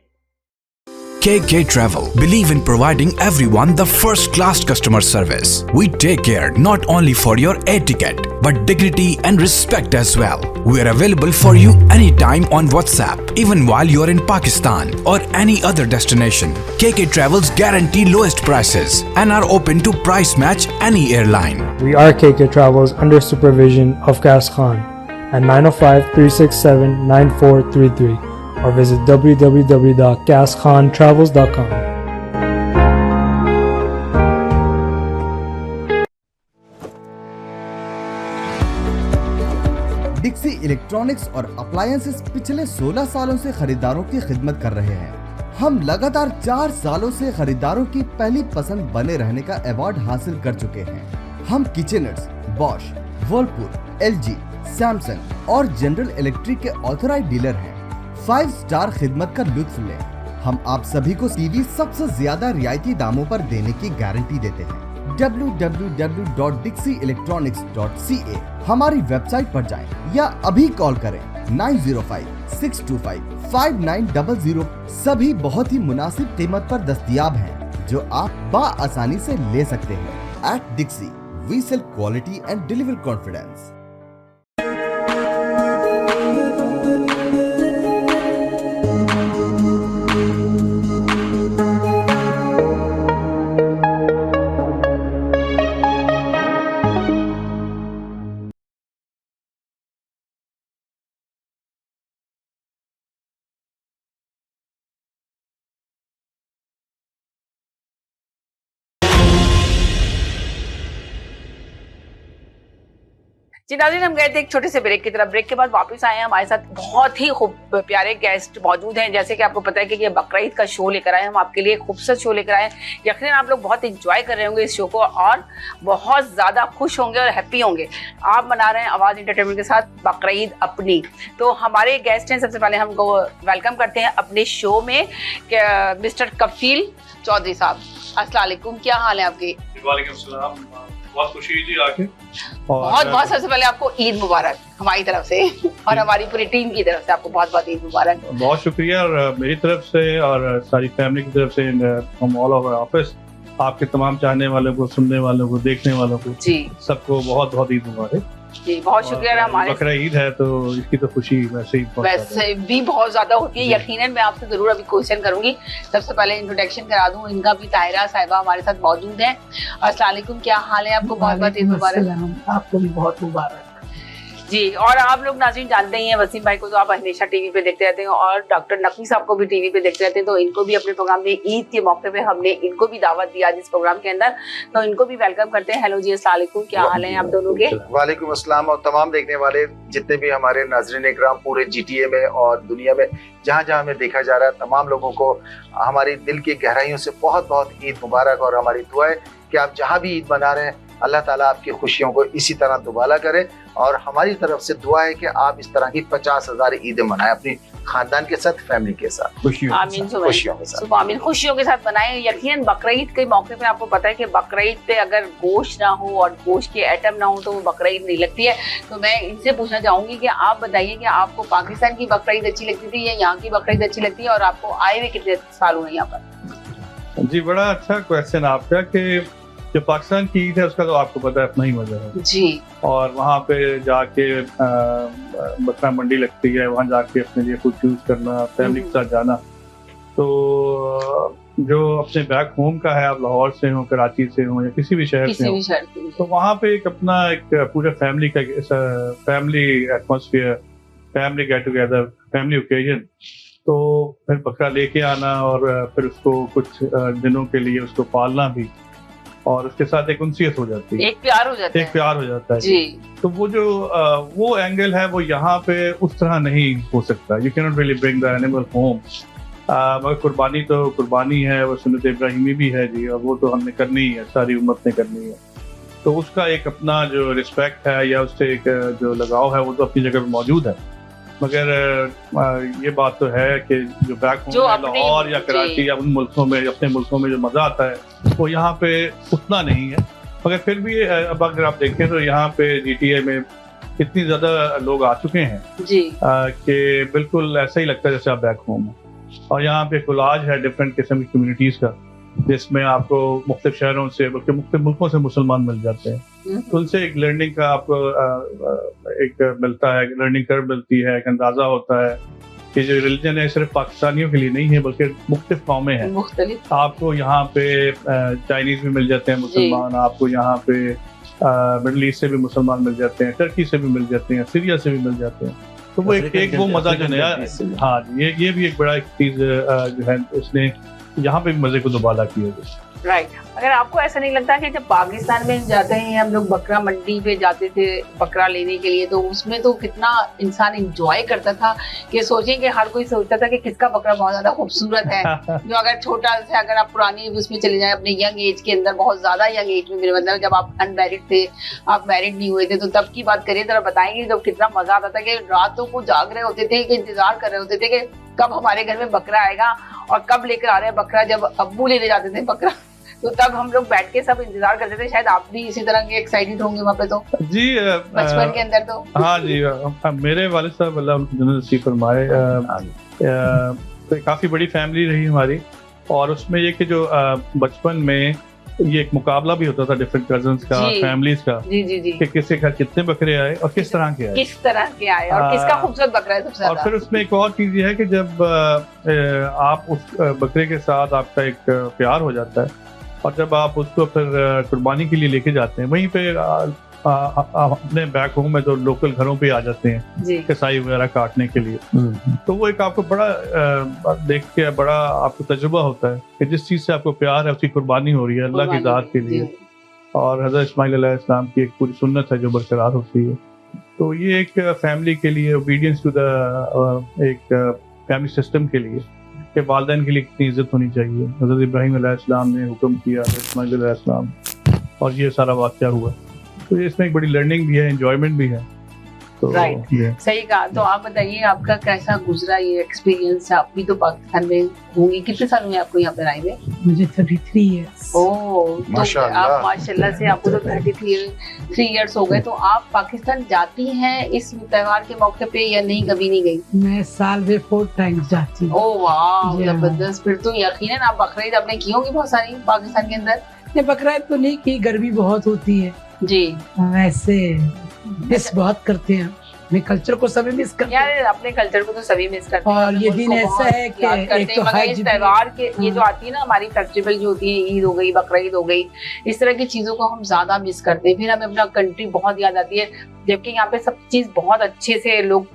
KK Travel believe in providing everyone the first class customer service. We take care not only for your air ticket but dignity and respect as well. We are available for you anytime on WhatsApp, even while you are in Pakistan or any other destination. KK Travels guarantee lowest prices and are open to price match any airline. We are KK Travels under supervision of Gas Khan at 905-367-9433 or visit www.gaskhontravels.com. डिक्सी electronics और appliances पिछले 16 सालों से खरीदारों की खिदमत कर रहे हैं। हम लगातार 4 सालों से खरीदारों की पहली पसंद बने रहने का अवार्ड हासिल कर चुके हैं। हम किचनर्स, बॉश, वर्लपूल, LG, सैमसंग और जनरल इलेक्ट्रिक के ऑथराइज्ड डीलर हैं। 5 स्टार खिदमत का लुत्फ लें। हम आप सभी को टीवी सबसे ज्यादा रियायती दामों पर देने की गारंटी देते हैं। www.dixieelectronics.ca हमारी वेबसाइट पर जाएं या अभी कॉल करें 905-625-5900। सभी बहुत ही मुनासिब कीमत पर दस्तयाब हैं जो आप बआसानी से ले सकते हैं। At Dixie, we sell quality and deliver confidence. जी नाज़रीन, हम गए थे एक छोटे से ब्रेक की तरफ। ब्रेक के बाद वापस आए हैं। हमारे साथ बहुत ही खूब प्यारे गेस्ट मौजूद हैं। जैसे कि आपको पता है कि ये बकरीद का शो लेकर आए हम आपके लिए, खूबसूरत शो लेकर आए। यकीनन आप लोग बहुत इंजॉय कर रहे होंगे इस शो को और बहुत ज़्यादा खुश होंगे और हैप्पी होंगे। आप मना रहे हैं आवाज़ एंटरटेनमेंट के साथ बकरीद अपनी। तो हमारे गेस्ट हैं, सबसे पहले हमको वेलकम करते हैं अपने शो में मिस्टर कफील चौधरी साहब। अस्सलाम वालेकुम, क्या हाल है आपके? वालेकुम सलाम, बहुत खुशी हुई जी आके। बहुत बहुत सबसे पहले आपको ईद मुबारक हमारी तरफ से और हमारी पूरी टीम की तरफ से आपको बहुत बहुत ईद मुबारक। बहुत शुक्रिया और मेरी तरफ से और सारी फैमिली की तरफ से हम ऑल ओवर ऑफिस आपके तमाम चाहने वालों को, सुनने वालों को, देखने वालों को जी सबको बहुत बहुत ईद मुबारक जी। बहुत शुक्रिया। हमारे बकरा ईद है तो इसकी तो खुशी वैसे भी बहुत ज्यादा होती है। यकीनन मैं आपसे जरूर अभी क्वेश्चन करूंगी। सबसे पहले इंट्रोडक्शन करा दूं इनका भी। ताहिरा साहिबा हमारे साथ मौजूद हैं। अस्सलाम वालेकुम, क्या हाल है? आपको बहुत बहुत ईद मुबारक। आपको भी बहुत मुबारक जी। और आप लोग नाज़रीन जानते ही हैं वसीम भाई को तो आप हमेशा टीवी पे देखते रहते हैं और डॉक्टर नकवी साहब को भी टीवी पे देखते रहते हैं। तो इनको भी अपने प्रोग्राम में ईद के मौके पे हमने इनको भी दावत दिया आज इस प्रोग्राम के अंदर। तो इनको भी वेलकम करते हैं। हेलो जी, अस्सलाम वालेकुम, क्या हाल है आप दोनों के? वालेकुम अस्सलाम। और तमाम देखने वाले जितने भी हमारे नाज़रीन इकराम पूरे GTA में और दुनिया में जहाँ जहाँ हमें देखा जा रहा है, तमाम लोगों को हमारी दिल की गहराइयों से बहुत बहुत ईद मुबारक। और हमारी दुआ है कि आप जहाँ भी ईद मना रहे हैं अल्लाह ताला आपकी खुशियों को इसी तरह दुबाला करे। और हमारी तरफ से दुआ है कि आप इस तरह की 50,000 ईदें मनाएं अपनी खानदान के साथ, फैमिली के साथ, खुशियों के साथ बनाएं। यकीनन बकरीद के मौके पे आपको पता है कि बकरीद पे अगर गोश्त ना हो और गोश्त के आइटम ना हो तो वो बकरीद नहीं लगती है। तो मैं इनसे पूछना चाहूंगी कि आप बताइए कि आपको पाकिस्तान की बकरीद अच्छी लगती थी या यहाँ की बकरीद अच्छी लगती है और आपको आए हुए कितने साल हुए यहाँ पर? जी, बड़ा अच्छा क्वेश्चन आपका कि जो पाकिस्तान की ईद है उसका तो आपको पता है अपना ही मजा है जी। और वहाँ पे जाके बकरा मंडी लगती है, वहाँ जाके अपने लिए कुछ चूज करना, फैमिली के साथ जाना। तो जो अपने बैक होम का है, आप लाहौर से हो, कराची से हो या किसी भी शहर से हो, तो वहाँ पे एक अपना एक पूरे फैमिली का family atmosphere, family get together, family occasion. तो फिर बकरा लेके आना और फिर उसको कुछ दिनों के लिए उसको पालना भी और उसके साथ एक उनसियत हो जाती है, एक प्यार हो जाता है जी। तो वो जो वो एंगल है वो यहाँ पे उस तरह नहीं हो सकता। You can not really bring the animal home. मगर कुर्बानी तो कुर्बानी है, वो सुन्नत इब्राहिमी भी है जी, और वो तो हमने करनी ही है, सारी उम्मत ने करनी है। तो उसका एक अपना जो रिस्पेक्ट है या उससे एक जो लगाव है वो तो अपनी जगह पर मौजूद है। मगर ये बात तो है कि जो बैक होम लाहौर या कराची या उन मुल्कों में, अपने मुल्कों में जो मजा आता है वो यहाँ पे उतना नहीं है। मगर फिर भी अब अगर आप देखें तो यहाँ पे GTA में इतनी ज़्यादा लोग आ चुके हैं जी कि बिल्कुल ऐसा ही लगता है जैसे आप बैक होम हो। और यहाँ पे कोलाज है डिफरेंट किस्म की कम्युनिटीज़ का, जिसमें आपको मुख्तलिफ शहरों से बल्कि मुख्तलिफ मुल्कों से मुसलमान मिल जाते हैं। तो उनसे एक लर्निंग का आपको एक मिलता है, लर्निंग कर्व मिलती है, एक अंदाज़ा होता है कि जो रिलीजन है सिर्फ पाकिस्तानियों के लिए नहीं है बल्कि मुख्तलिफ कौमें हैं। मुख्तलिफ आपको यहाँ पे चाइनीज़ भी मिल जाते हैं मुसलमान, आपको यहाँ पे मिडल ईस्ट से भी मुसलमान मिल जाते हैं, टर्की से भी मिल जाते हैं, सीरिया से भी मिल जाते हैं। तो वो एक वो मज़ा जो नया, हाँ ये भी एक बड़ा एक चीज़ जो है इसने यहाँ पे भी मज़े को दुबाला किया है। राइट। अगर आपको ऐसा नहीं लगता कि जब पाकिस्तान में जाते हैं हम लोग, बकरा मंडी पे जाते थे बकरा लेने के लिए, तो उसमें तो कितना इंसान एंजॉय करता था कि सोचें कि हर कोई सोचता था कि किसका बकरा बहुत ज्यादा खूबसूरत है। जो अगर छोटा से अगर आप पुरानी उसमें चले जाए अपने यंग एज के अंदर, बहुत ज्यादा यंग एज में, मेरे मतलब जब आप अनमैरिड थे, आप मैरिड नहीं हुए थे, तो तब की बात करिए, जरा बताएंगे जब कितना मजा आता था कि रातों को जाग रहे होते थे, कि इंतजार कर रहे होते थे कि कब हमारे घर में बकरा आएगा और कब लेकर आ रहे हैं बकरा। जब अब्बू लेने जाते थे बकरा तो तब हम लोग बैठ के सब इंतजार करते थे। शायद आप भी इसी तरह के एक्साइटेड होंगे वहाँ पे तो जी बचपन के अंदर तो। हाँ जी, मेरे वालिद साहब अल्लाह उनको जन्नत नसीब फरमाए, तो काफ़ी बड़ी फैमिली रही हमारी। और उसमें ये कि जो बचपन में ये एक मुकाबला भी होता था डिफरेंट कजन्स का, फैमिलीज का, कि किसके घर कितने बकरे आए और किस तरह के आए और किसका खूबसूरत बकरा है सबसे ज्यादा। और फिर उसमें एक और चीज़ ये है कि जब आप उस बकरे के साथ आपका एक प्यार हो जाता है और जब आप उसको फिर कुर्बानी के लिए लेके जाते हैं, वहीं पे अपने बैक होम में जो लोकल घरों पे आ जाते हैं कसाई वगैरह काटने के लिए, तो वो एक आपको बड़ा देख के बड़ा आपको तजुर्बा होता है कि जिस चीज़ से आपको प्यार है उसकी कुर्बानी हो रही है अल्लाह की ज़ात के लिए। और हज़रत इस्माइल अलैहिस्सलाम की एक पूरी सुन्नत है जो बरकरार होती है। तो ये एक फैमिली के लिए ओबीडियंस टू द एक फैमिली सिस्टम के लिए कि वालिदैन के लिए कितनी इज्जत होनी चाहिए। हज़रत इब्राहीम अलैहिस्सलाम ने हुक्म किया, इस्माइल अलैहिस्सलाम, और ये सारा वाक़या हुआ। तो इसमें एक बड़ी लर्निंग भी है, एंजॉयमेंट भी है। तो राइट, सही कहा। तो आप बताइए आपका कैसा गुजरा ये एक्सपीरियंस? आप भी तो पाकिस्तान में होंगी, कितने साल हुए आपको यहाँ पर आए हुए? मुझे 33 ईयर्स। ओह, तो आप माशाल्लाह से आपको तो 33 ईयर्स हो गए। तो आप पाकिस्तान जाती हैं इस त्योहार के मौके पे या नहीं, कभी नहीं गई? मैं साल में 4 टाइम्स जाती हूँ। ओह वाह, जबरदस्त। फिर तो यकीनन आप बकरीद आपने की होगी बहुत सारी पाकिस्तान के अंदर। बकरीद तो नहीं की, गर्मी बहुत होती है जी, वैसे मिस बहुत करते हैं अपने कल्चर को, सभी मिस करते हैं। यार अपने कल्चर को तो सभी मिस करते हैं। और ये दिन ऐसा है कि एक तो इस त्योहार के ये जो आती है ना हमारी फेस्टिवल जो होती है, ईद हो गई, बकरीद हो गई, इस तरह की चीजों को हम ज्यादा मिस करते हैं। फिर हमें अपना कंट्री बहुत याद आती है, जबकि यहाँ पे सब चीज बहुत अच्छे से लोग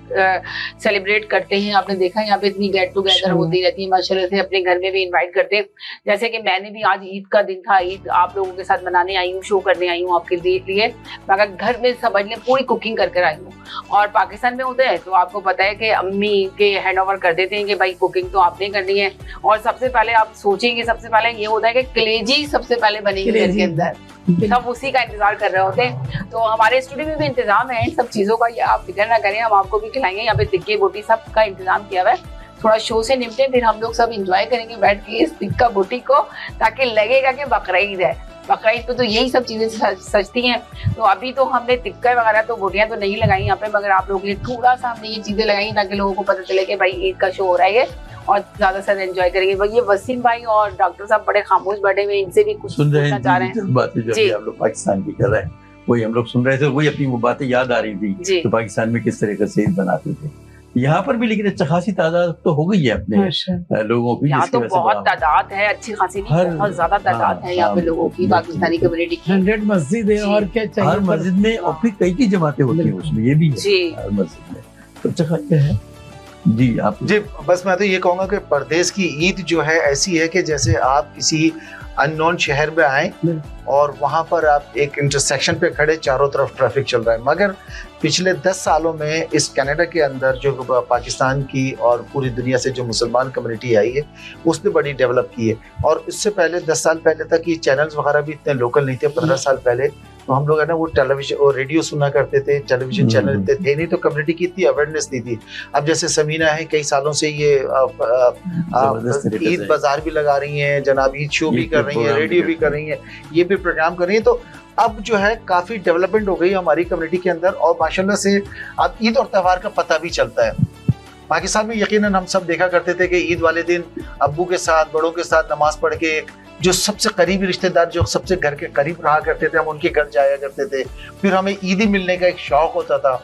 सेलिब्रेट करते हैं। आपने देखा यहाँ पे इतनी गेट टुगेदर होती रहती है माशाल्लाह से, अपने घर में भी इनवाइट करते हैं। जैसे कि मैंने भी आज ईद का दिन था, ईद आप लोगों के साथ मनाने आई हूँ, शो करने आई हूँ आपके लिए, मगर घर में समझ लें पूरी कुकिंग कर आई हूँ। और पाकिस्तान में होता है तो आपको पता है कि अम्मी के हैंड ओवर कर देते हैं कि भाई कुकिंग तो आपने करनी है। और सबसे पहले आप सोचेंगे, सबसे पहले ये होता है कि कलेजी सबसे पहले बनेगी घर के अंदर, सब उसी का इंतजार कर रहे होते हैं। तो हमारे स्टूडियो में भी इंतजाम है इन सब चीजों का, ये आप फिक्र ना करें, हम आपको भी खिलाएंगे। यहाँ पे टिक्के बोटी सब का इंतजाम किया हुआ है। थोड़ा शो से निपटे फिर हम लोग सब इंजॉय करेंगे बैठ के इस टिक्का बोटी को, ताकि लगेगा कि बकरीद है। बकरीद पे तो यही सब चीजें सजती हैं। तो अभी तो हमने टिक्का वगैरह तो बोटियां तो नहीं लगाई यहाँ पे, मगर आप लोगों के लिए थोड़ा सा हमने ये चीजें लगाई ताकि लोगों को पता चले कि भाई ईद का शो हो रहा है और ज्यादा से एंजॉय करेंगे। भाई ये वसीम भाई और डॉक्टर साहब बड़े खामोश बैठे हुए, इनसे भी कुछ पूछना चाह रहे हैं। बातें जो आप लोग पाकिस्तान की कर रहे हैं वही हम लोग सुन रहे थे, वही अपनी वो बातें याद आ रही थी तो पाकिस्तान में किस तरीके से बनाते थे। यहाँ पर भी लेकिन अच्छा खासी तादाद तो हो गई है अपने लोगों की। यहाँ तो बहुत तादाद है, अच्छी खासी बहुत ज्यादा तादाद है यहाँ पे लोगों की, पाकिस्तानी कम्युनिटी की। 100 मस्जिद है और क्या चाहिए। हर मस्जिद में और फिर कई जमातें होती हैं उसमें, ये भी है हर मस्जिद में। तो अच्छा खासा है जी। आप जी बस मैं तो ये कहूँगा कि परदेश की ईद जो है ऐसी है कि जैसे आप किसी अननोन शहर में आए और वहाँ पर आप एक इंटरसेक्शन पे खड़े, चारों तरफ ट्रैफिक चल रहा है। मगर पिछले 10 सालों में इस कनाडा के अंदर जो पाकिस्तान की और पूरी दुनिया से जो मुसलमान कम्युनिटी आई है उसने बड़ी डेवलप की है। और इससे पहले 10 साल पहले तक ये चैनल्स वगैरह भी इतने लोकल नहीं थे। 15 साल पहले तो हम लोग है ना वो टेलीविजन और रेडियो सुना करते थे, टेलीविजन चैनल थे नहीं, तो कम्युनिटी की इतनी अवेयरनेस नहीं थी। अब जैसे समीना है कई सालों से ये ईद बाजार भी लगा रही हैं जनाब, ईद शो भी कर रही हैं, रेडियो भी कर रही हैं, ये भी प्रोग्राम कर रही हैं, तो अब जो है काफी डेवलपमेंट हो गई हमारी कम्युनिटी के अंदर और माशाल्लाह से अब ईद और त्यौहार का पता भी चलता है। पाकिस्तान में यकीनन हम सब देखा करते थे कि ईद वाले दिन अब्बू के साथ बड़ों के साथ नमाज पढ़ के जो सबसे करीबी रिश्तेदार जो सबसे घर के करीब रहा करते थे हम उनके घर जाया करते थे, फिर हमें ईदी मिलने का एक शौक होता था।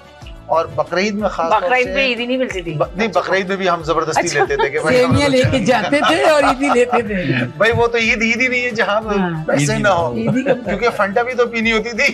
और बकरीद में खास बकरीद में ईदी नहीं मिलती थी, नहीं बकरीद में भी हम जबरदस्ती लेते थे कि भाई सेमियां लेके जाते थे और ईदी लेते थे। भाई वो तो ईद ही नहीं है जहाँ पैसे ना हो, क्योंकि फंटा भी तो पीनी होती थी।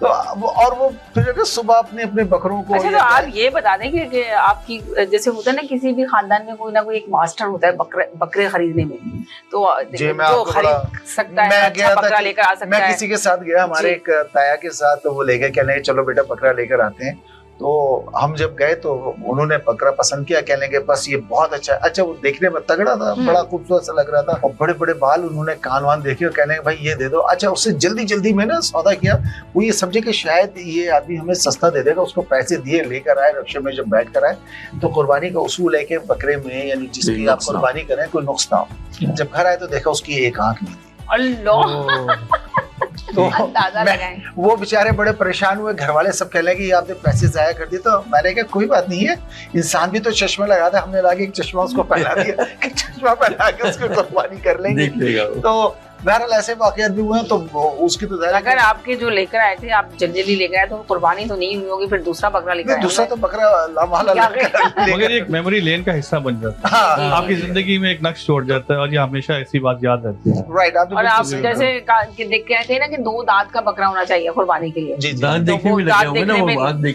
तो और वो फिर सुबह अपने अपने बकरों को। अच्छा, तो आप ये बता दें कि आपकी जैसे होता है ना किसी भी खानदान में कोई ना कोई एक मास्टर होता है बकरे खरीदने में, तो जो खरीद सकता है अच्छा बकरा लेकर आ सकता है। मैं किसी के साथ गया, हमारे एक ताया के साथ, तो वो ले गए, कहने चलो बेटा बकरा लेकर आते हैं। तो हम जब गए तो उन्होंने बकरा पसंद किया, कहने के बस ये बहुत अच्छा है। अच्छा, वो देखने में तगड़ा था, बड़ा खूबसूरत सा लग रहा था और बड़े बड़े बाल, उन्होंने कान वान देखे और कहने भाई ये दे दो। अच्छा, उससे जल्दी जल्दी में ना सौदा किया, वो ये समझे कि शायद ये आदमी हमें सस्ता दे देगा, उसको पैसे दिए, लेकर आए, रक्शे में जब बैठ कर आए तो कुर्बानी का उसूल है कि बकरे में यानी जिसकी आप कुर्बानी करें कोई नुक्स ना हो। जब घर आए तो देखा उसकी एक आंख नहीं थी। अल्लाह। तो वो बेचारे बड़े परेशान हुए, घर वाले सब कहने कि आपने पैसे जाया कर दिए। तो मैंने कहा कोई बात नहीं है, इंसान भी तो चश्मा लगा था, हमने लाके एक चश्मा उसको पहना दिया कि चश्मा पहना के उसको कुर्बानी कर लेंगे। तो बहरहाल ऐसे वाकयात भी हुए हैं, तो उसकी तो अगर आपके जो लेकर आए थे आप जल्दी लेकर आए तो कुर्बानी तो नहीं हुई होगी, फिर दूसरा बकरा लेकर आए। दूसरा तो बकरा मगर एक मेमोरी लेन का हिस्सा बन जाता है, आपकी जिंदगी में एक नक्श छोड़ जाता है और ये हमेशा ऐसी बात याद रहती है। राइट। और आप जैसे देख के आए थे ना कि 2 दांत का बकरा होना चाहिए कुर्बानी के लिए। दांत देखने में लगे होंगे ना, वो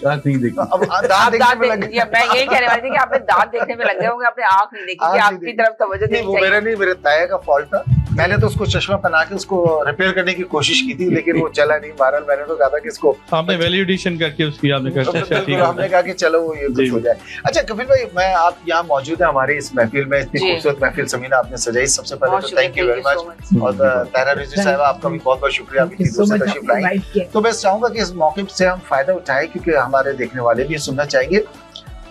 आंख नहीं देखा। मैं यही कहने वाली थी कि आपने दांत देखने में लगे होंगे, आपने आंख नहीं देखी, आपकी तरफ तवज्जो देनी चाहिए। मेरा नहीं, मेरे ताया का फॉल्ट था। मैंने तो उसको चश्मा पहना के उसको रिपेयर करने की कोशिश की थी, लेकिन वो चला नहीं। बहरहाल मैंने तो कहा था कि इसको आपने वैल्यू एडिशन करके उसकी आपने कहा, हमने कहा कि चलो वो ये कुछ हो जाए। अच्छा कपिल भाई, मैं आप यहाँ मौजूद है हमारी इस महफिल में, इतनी खूबसूरत महफिल समीना आपने सजाई, सबसे पहले तो थैंक यू वेरी मच। और ताहिरा रिजवी साहिबा आपका भी बहुत बहुत शुक्रिया, आपकी तशरीफ लाई। तो मैं चाहूंगा कि इस मौके से हम फायदा उठाएं, क्योंकि हमारे देखने वाले भी सुनना चाहेंगे।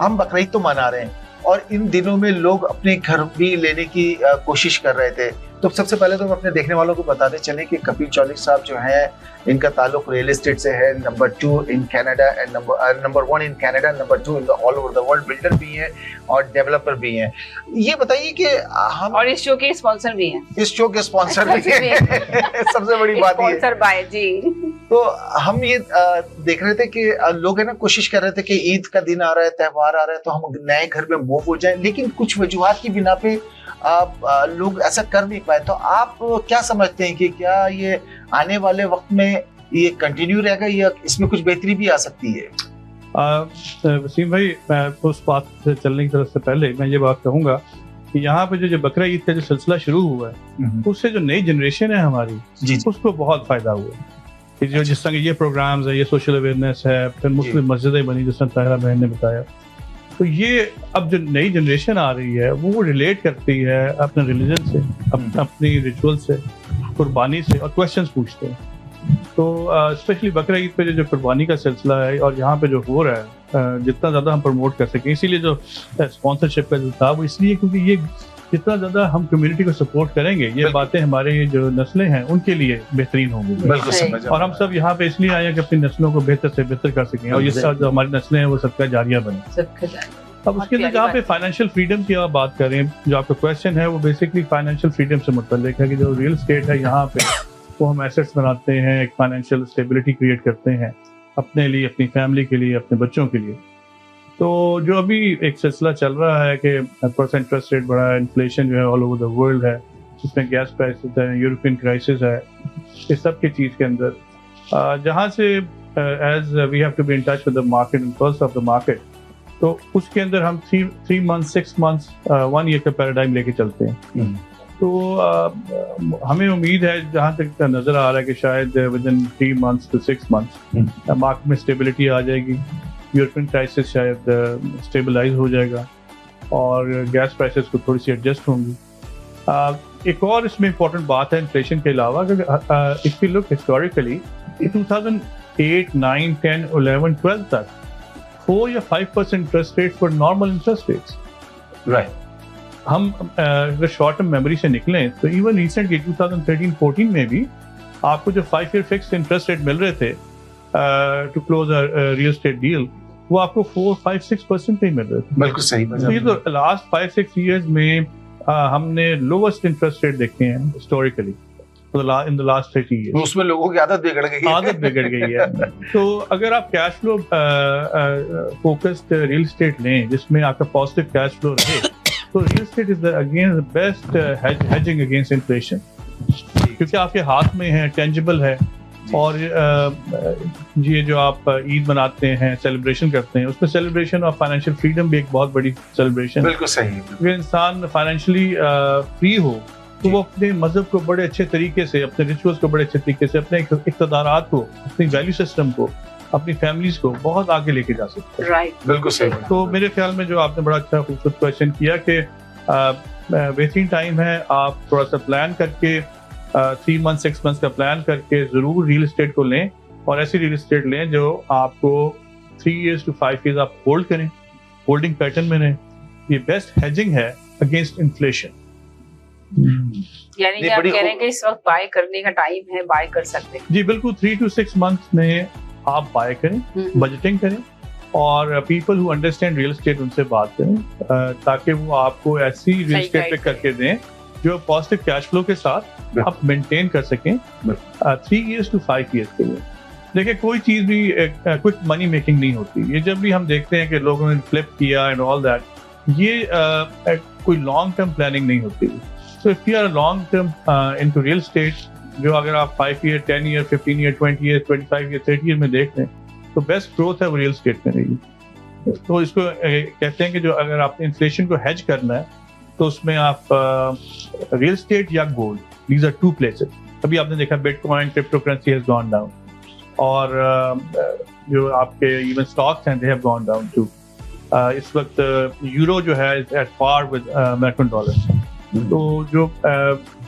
हम बकरीद तो मना रहे हैं और इन दिनों में लोग अपने घर भी लेने की कोशिश कर रहे थे, तो सबसे पहले तो हम अपने देखने वालों को बताते चले कि कपिल चौधरी साहब जो हैं इनका ताल्लुक रियल एस्टेट से है। Number 2 in Canada and number 1 in Canada, number 2 in all over the world, builder भी हैं और डेवलपर भी हैं। ये बताइए कि हम, और इस शो के स्पॉन्सर भी हैं, इस शो के स्पॉन्सर भी हैं सबसे बड़ी बात ये स्पॉन्सर बाय जी। तो हम ये देख रहे थे कि लोग है ना कोशिश कर रहे थे कि ईद का दिन आ रहा है, त्यौहार आ रहा है, तो हम नए घर में मूव हो जाएं, लेकिन कुछ वजूहात की बिना पे लोग ऐसा कर नहीं पाए। तो आप क्या समझते हैं कि क्या ये आने वाले वक्त में ये कंटिन्यू रहेगा या इसमें कुछ बेहतरी भी आ सकती है? वसीम भाई, उस बात से चलने की तरफ से पहले मैं ये बात कहूँगा कि यहाँ पे जो बकरा ईद का जो सिलसिला शुरू हुआ है, उससे जो नई जनरेशन है हमारी, उसको बहुत फायदा हुआ। जो जिस तरह ये प्रोग्राम्स है, ये सोशल अवेयरनेस है, फिर मुस्लिम मस्जिदें बनी जिस तरह ताहिरा बहन ने बताया, तो ये अब जो नई जनरेशन आ रही है वो रिलेट करती है अपने रिलीजन से, अपनी रिचुअल से, कुर्बानी से, और क्वेश्चंस पूछते हैं। तो स्पेशली बकरा ईद पे जो कुर्बानी का सिलसिला है और यहाँ पे जो हो रहा है, जितना ज़्यादा हम प्रमोट कर सकें, इसीलिए जो स्पॉन्सरशिप का जो था वो इसलिए क्योंकि ये जितना ज़्यादा हम कम्युनिटी को सपोर्ट करेंगे, ये बातें हमारे जो नस्लें हैं उनके लिए बेहतरीन होंगी। और हम सब यहाँ पे इसलिए आए हैं कि अपनी नस्लों को बेहतर से बेहतर कर सकें और ये जो हमारी नस्लें हैं वो सबका जारिया बने। अब उसके लिए जहाँ पे फाइनेंशियल फ्रीडम की आप बात करें, जो आपका क्वेश्चन है वो बेसिकली फाइनेंशियल फ्रीडम से मुतल्लिक है कि जो रियल एस्टेट है यहाँ पे वो हम एसेट्स बनाते हैं, एक फाइनेंशियल स्टेबिलिटी क्रिएट करते हैं अपने लिए, अपनी फैमिली के लिए, अपने बच्चों के लिए। तो जो अभी एक सिलसिला चल रहा है कि इंटरेस्ट रेट बढ़ा है, इन्फ्लेशन जो है ऑल ओवर द वर्ल्ड है, जिसमें गैस प्राइसेस है, यूरोपियन क्राइसिस है, इस सब की चीज़ के अंदर जहाँ से as we have to be in touch with the market and pulse of the market, तो उसके अंदर हम 3 months 6 months 1 year का पैराडाइम लेके चलते हैं। तो हमें उम्मीद है, जहाँ तक नज़र आ रहा है कि शायद with in 3 months to 6 months market में स्टेबिलिटी आ जाएगी, यूरोपियन क्राइसिस शायद स्टेबलाइज हो जाएगा और गैस प्राइसेस को थोड़ी सी एडजस्ट होंगी। एक और इसमें इम्पोर्टेंट बात है इन्फ्लेशन के अलावा, इफ यू लुक हिस्टोरिकली 2008, 9, 10, 11, 12 तक 4 या 5% interest rates for normal interest rates. Right. हम अगर शॉर्ट टर्म मेमोरी से निकलें तो इवन रिसेंटली 2013-14 में भी आपको जो 5 ईयर फिक्स्ड इंटरेस्ट रेट मिल रहे थे to close a real estate deal, वो आपको 4, 5, 6% पे ही मिल रहे थे। बिल्कुल सही। तो ये तो लास्ट 5-6 ईयर्स में हमने लोवेस्ट इंटरेस्ट रेट देखे हैं historically in the last 30 years. उसमें लोगों की आदत बिगड़ गई है। तो अगर आप cash flow focused real estate लें जिसमें आपका पॉजिटिव कैश फ्लो रहे, तो real estate is again the best hedging against inflation, क्योंकि आपके हाथ में है, टेंजिबल है। और ये जो आप ईद मनाते हैं, सेलिब्रेशन करते हैं, उसमें सेलिब्रेशन ऑफ फाइनेंशियल फ्रीडम भी एक बहुत बड़ी सेलिब्रेशन। बिल्कुल सही। अगर इंसान फाइनेंशियली फ्री हो तो वो अपने मजहब को बड़े अच्छे तरीके से, अपने रिचुअल्स को बड़े अच्छे तरीके से, अपने इक़्तिदारात को, अपनी वैल्यू सिस्टम को, अपनी फैमिलीज को बहुत आगे लेके जा सकते हैं। राइट, बिल्कुल सही। तो मेरे ख्याल में जो आपने बड़ा अच्छा खूबसूरत क्वेश्चन किया कि बेहतरीन टाइम है आप थोड़ा सा प्लान करके 3 मंथ 6 मंथ्स का प्लान करके जरूर रियल एस्टेट को लें, और ऐसी रियल एस्टेट लें जो आपको 3 years to 5 years आप होल्ड करें, होल्डिंग पैटर्न में रहें। ये बेस्ट हेजिंग है अगेंस्ट इन्फ्लेशन। यानी कि आप कह रहे हैं कि इस वक्त बाय करने का टाइम है, बाय कर सकते हैं। जी बिल्कुल, 3 to 6 months में आप बाय करें, बजटिंग करें, और people who understand real estate उनसे बात करें ताकि वो आपको ऐसी रियल एस्टेट पे करके दें जो पॉजिटिव कैश फ्लो के साथ आप मेंटेन कर सकें 3 years to 5 years के लिए। देखिए, कोई चीज़ भी क्विक मनी मेकिंग नहीं होती। ये जब भी हम देखते हैं कि लोगों ने फ्लिप किया एंड ऑल दैट, ये कोई लॉन्ग टर्म प्लानिंग नहीं होती। So if you are long term into real estate, जो अगर आप 5 year, 10 year, 15 year, 20 year, 25 year, 30 year में देख लें तो बेस्ट ग्रोथ है वो रियल एस्टेट में रही। तो इसको कहते हैं कि जो अगर आपने इन्फ्लेशन को हेज करना है तो उसमें आप रियल एस्टेट या गोल्ड, दीज आर 2 places। अभी आपने देखा bitcoin, crypto currency has gone down, और जो आपके इवन स्टॉक्स हैं they have gone down too. इस वक्त यूरो जो है at par with American dollar. तो जो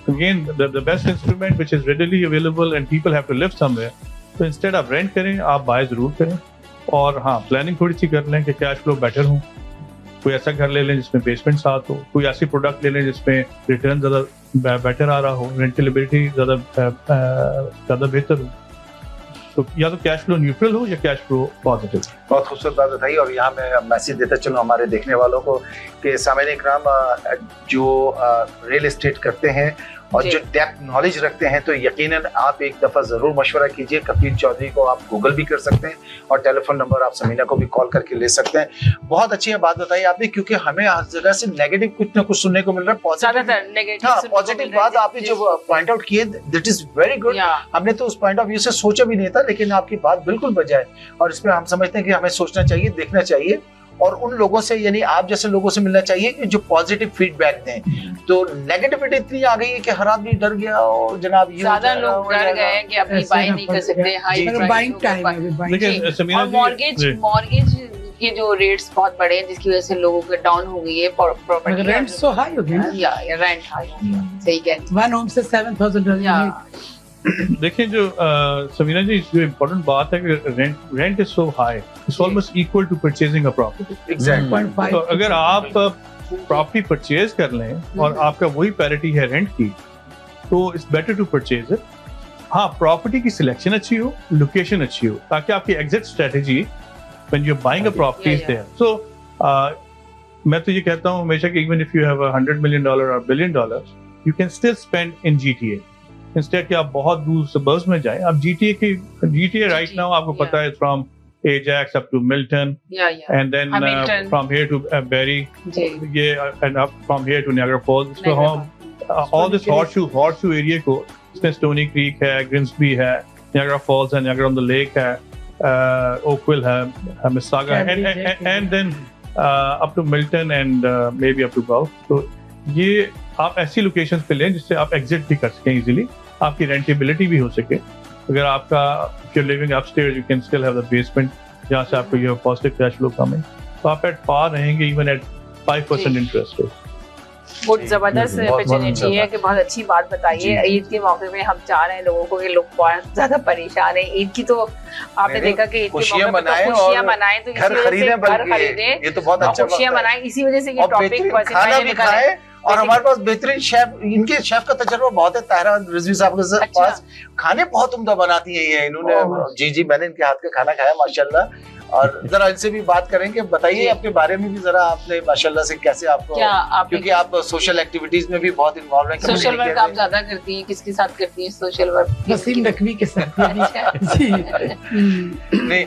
again the best instrument which is readily available and people have to live somewhere, तो इंस्टेड आप रेंट करें, आप बाय जरूर करें। और हाँ, प्लानिंग थोड़ी सी कर लें कि कैश फ्लो बेटर हो। कोई ऐसा घर ले लें जिसमें बेसमेंट साथ हो, कोई ऐसी प्रोडक्ट ले लें जिसमें रिटर्न ज़्यादा बेटर आ रहा हो, रेंटेबिलिटी ज़्यादा बेहतर हो। तो या तो कैश फ्लो न्यूट्रल हो या कैश फ्लो पॉजिटिव। बहुत खूबसूरत बात बताई। और यहाँ मैं मैसेज देता चलूँ हमारे देखने वालों को कि सामईन इकराम जो रियल एस्टेट करते हैं और जो डेप्थ नॉलेज रखते हैं, तो यकीनन आप एक दफ़ा ज़रूर मशवरा कीजिए। कफील चौधरी को आप गूगल भी कर सकते हैं और टेलीफोन नंबर आप समीना को भी कॉल करके ले सकते हैं। बहुत अच्छी बात बताई आपने, क्योंकि हमें हर जगह से नेगेटिव कुछ ना कुछ सुनने को मिल रहा है। पॉजिटिव बात आपने जो पॉइंट आउट किए, दैट इज वेरी गुड। हमने तो उस पॉइंट ऑफ व्यू से सोचा भी नहीं था, लेकिन आपकी बात बिल्कुल बजाय, और इसमें हम समझते हैं कि हमें सोचना चाहिए, देखना चाहिए, और उन लोगों से, यानी आप जैसे लोगों से मिलना चाहिए कि जो पॉजिटिव फीडबैक दें। तो नेगेटिविटी इतनी आ गई है कि हर आदमी डर गया, और जनाब ये ज्यादा लोग डर गए हैं कि अपनी बाय नहीं कर सकते। हाई बाइंग टाइम है, और मॉर्गेज के जो रेट्स बहुत बढ़े हैं, जिसकी वजह से लोगों के डाउन हो गई है प्रॉपर्टी। रेंट सो हाई हो गया, या रेंट हाई हो गया। सही कहते हैं, वन होम से $7,000। देखिए, जो समीना जी, जो इम्पोर्टेंट बात है कि rent is so high, it's almost equal to purchasing a property. Exactly. तो अगर आप प्रॉपर्टी परचेज कर लें और आपका वही पैरिटी है रेंट की, तो it's better to purchase it. हाँ, प्रॉपर्टी की सिलेक्शन अच्छी हो, लोकेशन अच्छी हो, ताकि आपकी exit strategy when you are buying a property is there. So मैं तो ये कहता हूँ हमेशा कि even if you have $100 million or $1 billion, you can still spend in GTA। Instead कि आप बहुत दूर सबर्ब्स में जाएं, आप GTA राइट नाउ आपको पता है from Ajax up to Milton, and then from here to Barrie, and up from here to Niagara Falls. So all this horseshoe area को, इसमें Stony Creek है, Grimsby है, Niagara Falls है, Niagara on the Lake है, Oakville है, Mississauga, and then up to Milton and maybe up to Gulf. तो ये आप ऐसी लोकेशंस पे लें जिससे आप एग्जिट भी कर सकें इजीली, आपकी रेंटेबिलिटी भी हो सके। अगर आपका you're living upstairs, you can still have the basement जहाँ से आपको ये पॉजिटिव कैश फ्लो कम है, तो आप एट पार रहेंगे इवन एट 5% इंटरेस्ट रेट। बहुत जबरदस्त अपॉर्चुनिटी है कि बहुत अच्छी बात बताइए। ईद के मौके में हम चाह रहे हैं लोगों को, कि लोग बहुत ज्यादा परेशान है ईद की, तो आपने देखा कि ईद के मौके पर तो खुशियां मनाएं, तो घर खरीदें, ये तो बहुत अच्छा खुशियां मनाएं। इसी वजह से ये टॉपिक खाना भी खाएं, और हमारे पास बेहतरीन शेफ, इनके शेफ का तजुर्बा बहुत है, ताहिरा रिजवी साहब के पास खाने बहुत उम्दा बनाती है ये, इन्होंने जी मैंने इनके हाथ का खाना खाया माशाल्लाह। और जरा इनसे भी बात करेंगे, बताइए आपके बारे में भी जरा, आपने माशाल्लाह से कैसे आपको, क्योंकि आप सोशल एक्टिविटीज में भी बहुत इन्वॉल्व हैं। सोशल वर्क आप ज्यादा करती हैं, किसके साथ करती हैं सोशल वर्क? वसीम नकवी के साथ। नहीं,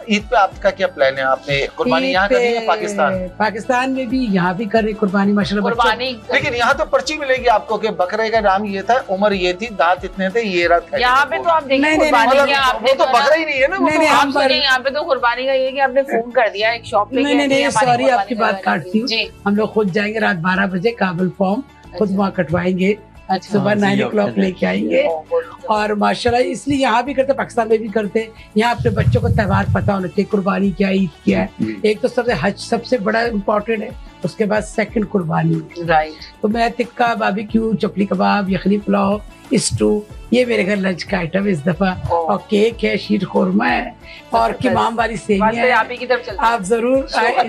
ईद पे आपका क्या प्लान है? आपने कुर्बानी यहाँ करी है पाकिस्तान? पाकिस्तान में भी, यहाँ भी कर रहे कुर्बानी माशाल्लाह। कुर्बानी, लेकिन यहाँ तो पर्ची मिलेगी आपको कि बकरे का नाम ये था, उम्र ये थी, दांत इतने थे, ये रहा था। यहाँ पे तो आप देखिए वो तो बकरा ही नहीं है ना। आप सुनिए, यहाँ पे तो कुर्बानी का ये कि आपने फोन कर दिया एक शॉप पे। नहीं, सॉरी आपकी बात काटती हूँ। हम लोग खुद जाएंगे रात 12 बजे, काबुल फॉर्म खुद वहाँ कटवाएंगे, सुबह 9 o'clock लेके आएंगे। और माशाल्लाह इसलिए यहाँ भी करते, पाकिस्तान में भी करते। यहाँ अपने बच्चों को त्योहार पता होना चाहिए, कुर्बानी क्या, ईद क्या है। एक तो सबसे हज सबसे बड़ा इम्पोर्टेंट है, उसके बाद सेकंड कुर्बानी। राइट। तो मैं टिक्का, बारबेक्यू, चपली कबाब, यखनी पुलाव, स्टू, ये मेरे घर लंच का आइटम है इस दफा। और केक है, शीर खुरमा है, और किमाम वाली सेवियां है। आप ही की तरफ चलते हैं। आप जरूर आए,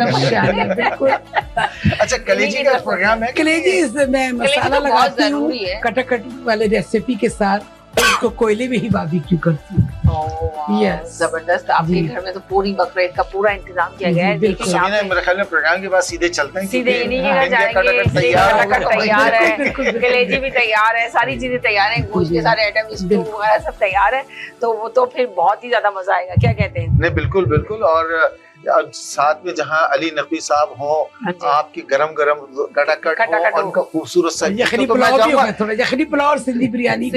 बिल्कुल। अच्छा, कलेजी का प्रोग्राम है? कलेजी में मसाला लगाती हूँ कटाकट वाले रेसिपी के साथ, उसको कोयले में ही बारबेक्यू करती हूँ। जबरदस्त। आपके घर में तो पूरी बकरीद का पूरा इंतजाम किया गया है। मेरे ख्याल में प्रोग्राम के बाद सीधे चलते हैं, सीधे इन्हीं के घर जाएंगे। तैयार है, कलेजी भी तैयार है, सारी चीजें तैयार है, गोश्त के सारे आइटम, स्टू वगैरह सब तैयार है। तो वो तो फिर बहुत ही ज्यादा मजा आएगा, क्या कहते हैं? नहीं, बिल्कुल बिल्कुल। और साथ में जहाँ अली नकवी साहब हो, आपकी गरम गरम कटाकट हो, उनका खूबसूरत सा यखनी पुलाव भी होगा, थोड़ा यखनी पुलाव और सिंधी बिरयानी।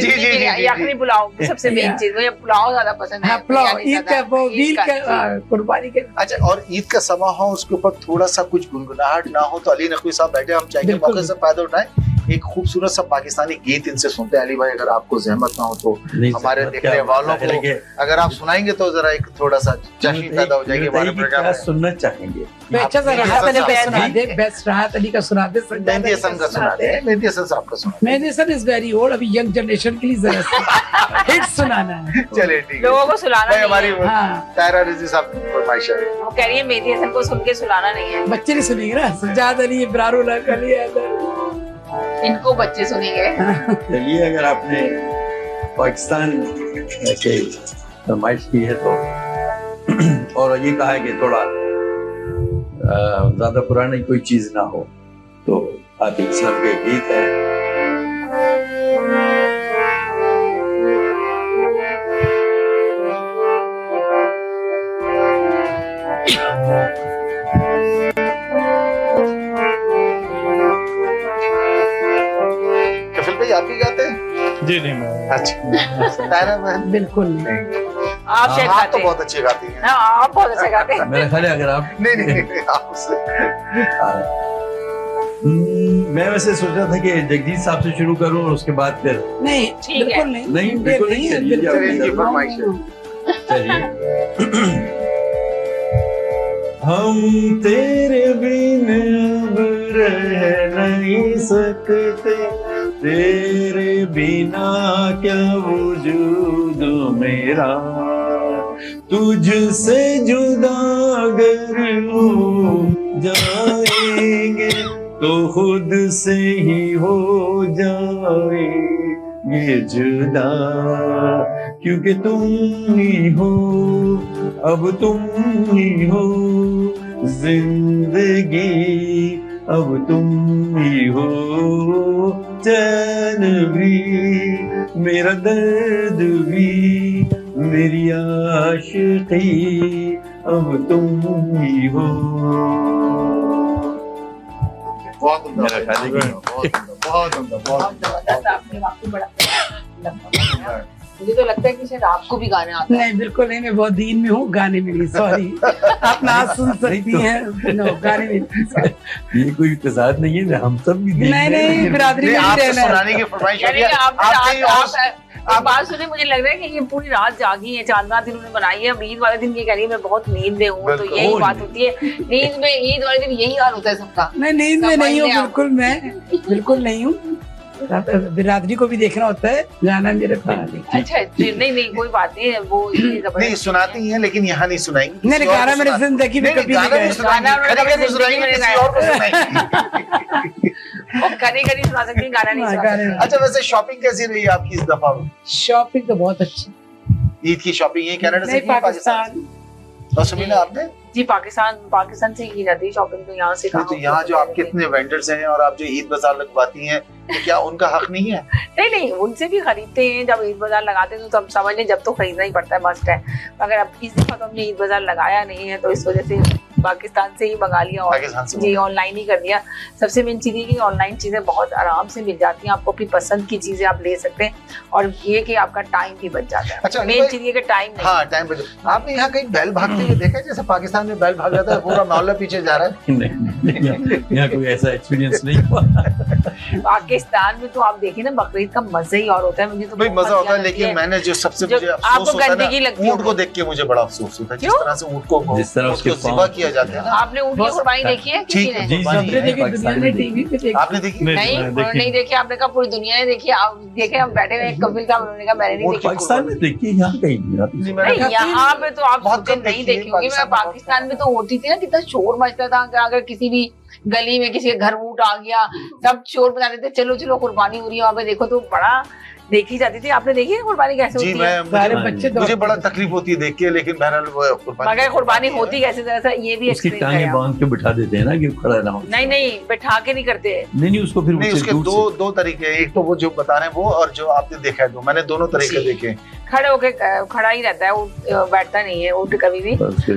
यखनी पुलाव सबसे मेन चीज, मुझे पुलाव ज्यादा पसंद है। पुलाव ईद का, वो ईद का, कुर्बानी के। अच्छा, और ईद का समा हो, उसके ऊपर थोड़ा सा कुछ गुनगुनाहट ना हो, तो अली नकवी साहब बैठे, हम चाहेंगे मौके से फायदा उठाएं, एक खूबसूरत सा पाकिस्तानी गीत इनसे सुनते हैं। अली भाई, अगर आपको जहमत ना हो तो हमारे देखने वालों को अगर आप सुनाएंगे तो जरा एक थोड़ा सा जश्न पैदा हो जाएगी हमारे प्रोग्राम में। सुनना चाहेंगे? अच्छा सा राहत अली का सुना दे, बेस्ट राहत अली का सुना दे, मेहंदी हसन का सुना दे। मेहंदी हसन साहब का सुना। Mehdi Hasan is very old, अभी यंग जनरेशन के लिए जरा हिट सुनाना है। चलिए ठीक है, लोगों को सुनाना है। हमारी ताहिरा रिजवी साहब की फरमाइश है, वो कह रही है मेहंदी हसन को सुन के सुनाना नहीं है। बच्चे नहीं सुनेंगे ना, सज्जाद अली, इब्रारुल हक अली, इनको बच्चे सुनेंगे। चलिए, अगर आपने पाकिस्तान के फरमाइश की है तो, और ये कहा है कि थोड़ा ज्यादा पुरानी कोई चीज ना हो, तो आतिफ असलम के गीत है। आप ही गाते हैं? जी नहीं, मैं अच्छा। बिल्कुल नहीं। आप तो बहुत अच्छे गाती हैं। आप बहुत अच्छे गाते हैं। मेरा ख्याल है अगर आप नहीं आपसे मैं वैसे सोच रहा था कि जगदीश साहब से शुरू करूं और उसके बाद फिर नहीं, बिल्कुल नहीं, बिल्कुल नहीं, चलिए। हम तेरे बिन अब रह नहीं सकते, तेरे बिना क्या वजूद मेरा, तुझसे जुदा अगर हो जाएंगे तो खुद से ही हो जाएंगे जुदा, क्योंकि तुम ही हो, अब तुम ही हो जिंदगी, अब तुम ही हो चैन भी, मेरा दर्द भी, मेरी आशिकी, अब तुम ही हो। बहुत मेरा ख्याल है मुझे तो लगता है कि शायद आपको भी गाने आते हैं। नहीं, बिल्कुल नहीं, मैं बहुत दीन में हूँ, गाने में नहीं, सॉरी। आप ना सुन सकती हैं, नो, गाने में नहीं। ये कोई तजाद नहीं है, हम सब भी नहीं, बिरादरी में सुनाने की फरमाइश है। आप बात सुने, मुझे लग रहा है कि ये पूरी रात जागी है, चांद रात इन्होंने बनाई है। अब ईद वाले दिन ये कह रही है मैं बहुत नींद में हूँ, तो यही बात होती है नींद में, ईद वाले दिन यही हाल होता है सबका। मैं नींद में नहीं हूँ, बिल्कुल नहीं हूँ। बिरादरी को भी देखना होता है, जाना मेरे पास। अच्छा नहीं कोई बात नहीं है, वो नहीं सुनाती हैं लेकिन यहाँ नहीं सुनाएंगी। नहीं गाना मैंने जिंदगी में कभी नहीं करी सुना सकती, गाना नहीं सुना। अच्छा वैसे शॉपिंग कैसी रही आपकी इस दफा? शॉपिंग तो बहुत अच्छी। ईद की शॉपिंग यही कनाडा से की, पाकिस्तान? और सुमीना आपने? जी पाकिस्तान से की जाती है शॉपिंग, तो यहाँ से तो यहाँ जो आपके इतने वेंडर्स हैं और आप जो ईद बाजार लगवाती हैं, तो क्या उनका हक नहीं है? नहीं उनसे भी खरीदते हैं, जब ईद बाजार लगाते हैं तो सब समझ लें जब तो खरीदना ही पड़ता है, मस्ट है। मगर अब इस दफा तो हमने ईद बाजार लगाया नहीं है, तो इस वजह से पाकिस्तान से ही मंगा लिया और जी ऑनलाइन ही कर दिया। सबसे मेन चीज़ है कि ऑनलाइन चीज़ें बहुत आराम से मिल जाती हैं, आपको अपनी पसंद की चीज़ें आप ले सकते हैं, और ये कि आपका टाइम भी बच जाता है। अच्छा मेन चीज़ ये कि टाइम, हाँ टाइम बच। आपने यहाँ कहीं बैल भागते हुए देखा है? जैसे पाकिस्तान में बैल भाग जाता है, पूरा मोहल्ला पीछे जा रहा है? नहीं, यहाँ कोई ऐसा एक्सपीरियंस नहीं हुआ। पाकिस्तान में तो आप देखिए ना, बकरीद का मजा ही और होता है। मुझे तो भाई मजा होता है, लेकिन मैंने जो सबसे मुझे अफसोस होता है ना, ऊंट को देख के मुझे बड़ा अफसोस होता है। जिस तरह से ऊंट को ज़िबा किया जाता है। आपने ऊंट की कुर्बानी देखी है? ठीक है, आपने देखी? नहीं देखी। आपने कहा पूरी दुनिया ने देखी, आप देखे? हम बैठे हुए कपिल साहब, उन्होंने कहा मैंने नहीं देखी। पाकिस्तान में देखी, यहाँ कहीं नहीं। यहाँ पे तो आप नहीं देखी होगी। मैं पाकिस्तान में तो होती थी ना, कितना शोर मचता था। अगर किसी भी गली में किसी के घर ऊंट आ गया, सब शोर बना देते, चलो कुर्बानी हो रही है वहाँ पे, देखो तो बड़ा देखी जाती थी। आपने देखी है कुर्बानी कैसे होती है? सारे बच्चे मुझे बड़ा तकलीफ होती है देख के, लेकिन बहरहाल वो कुर्बानी होती कैसे तरह से ये भी उसकी टांगें बांध के बिठा देते हैं ना कि खड़ा ना हो। नहीं बैठा के नहीं करते। नहीं उसको फिर नहीं, उसके दो तरीके हैं। एक तो वो जो बता रहे हैं वो, और जो आपने देखा है, मैंने दोनों तरीके देखे। खड़े होके खड़ा ही रहता है, बैठता नहीं है ऊँट कभी भी, और उसके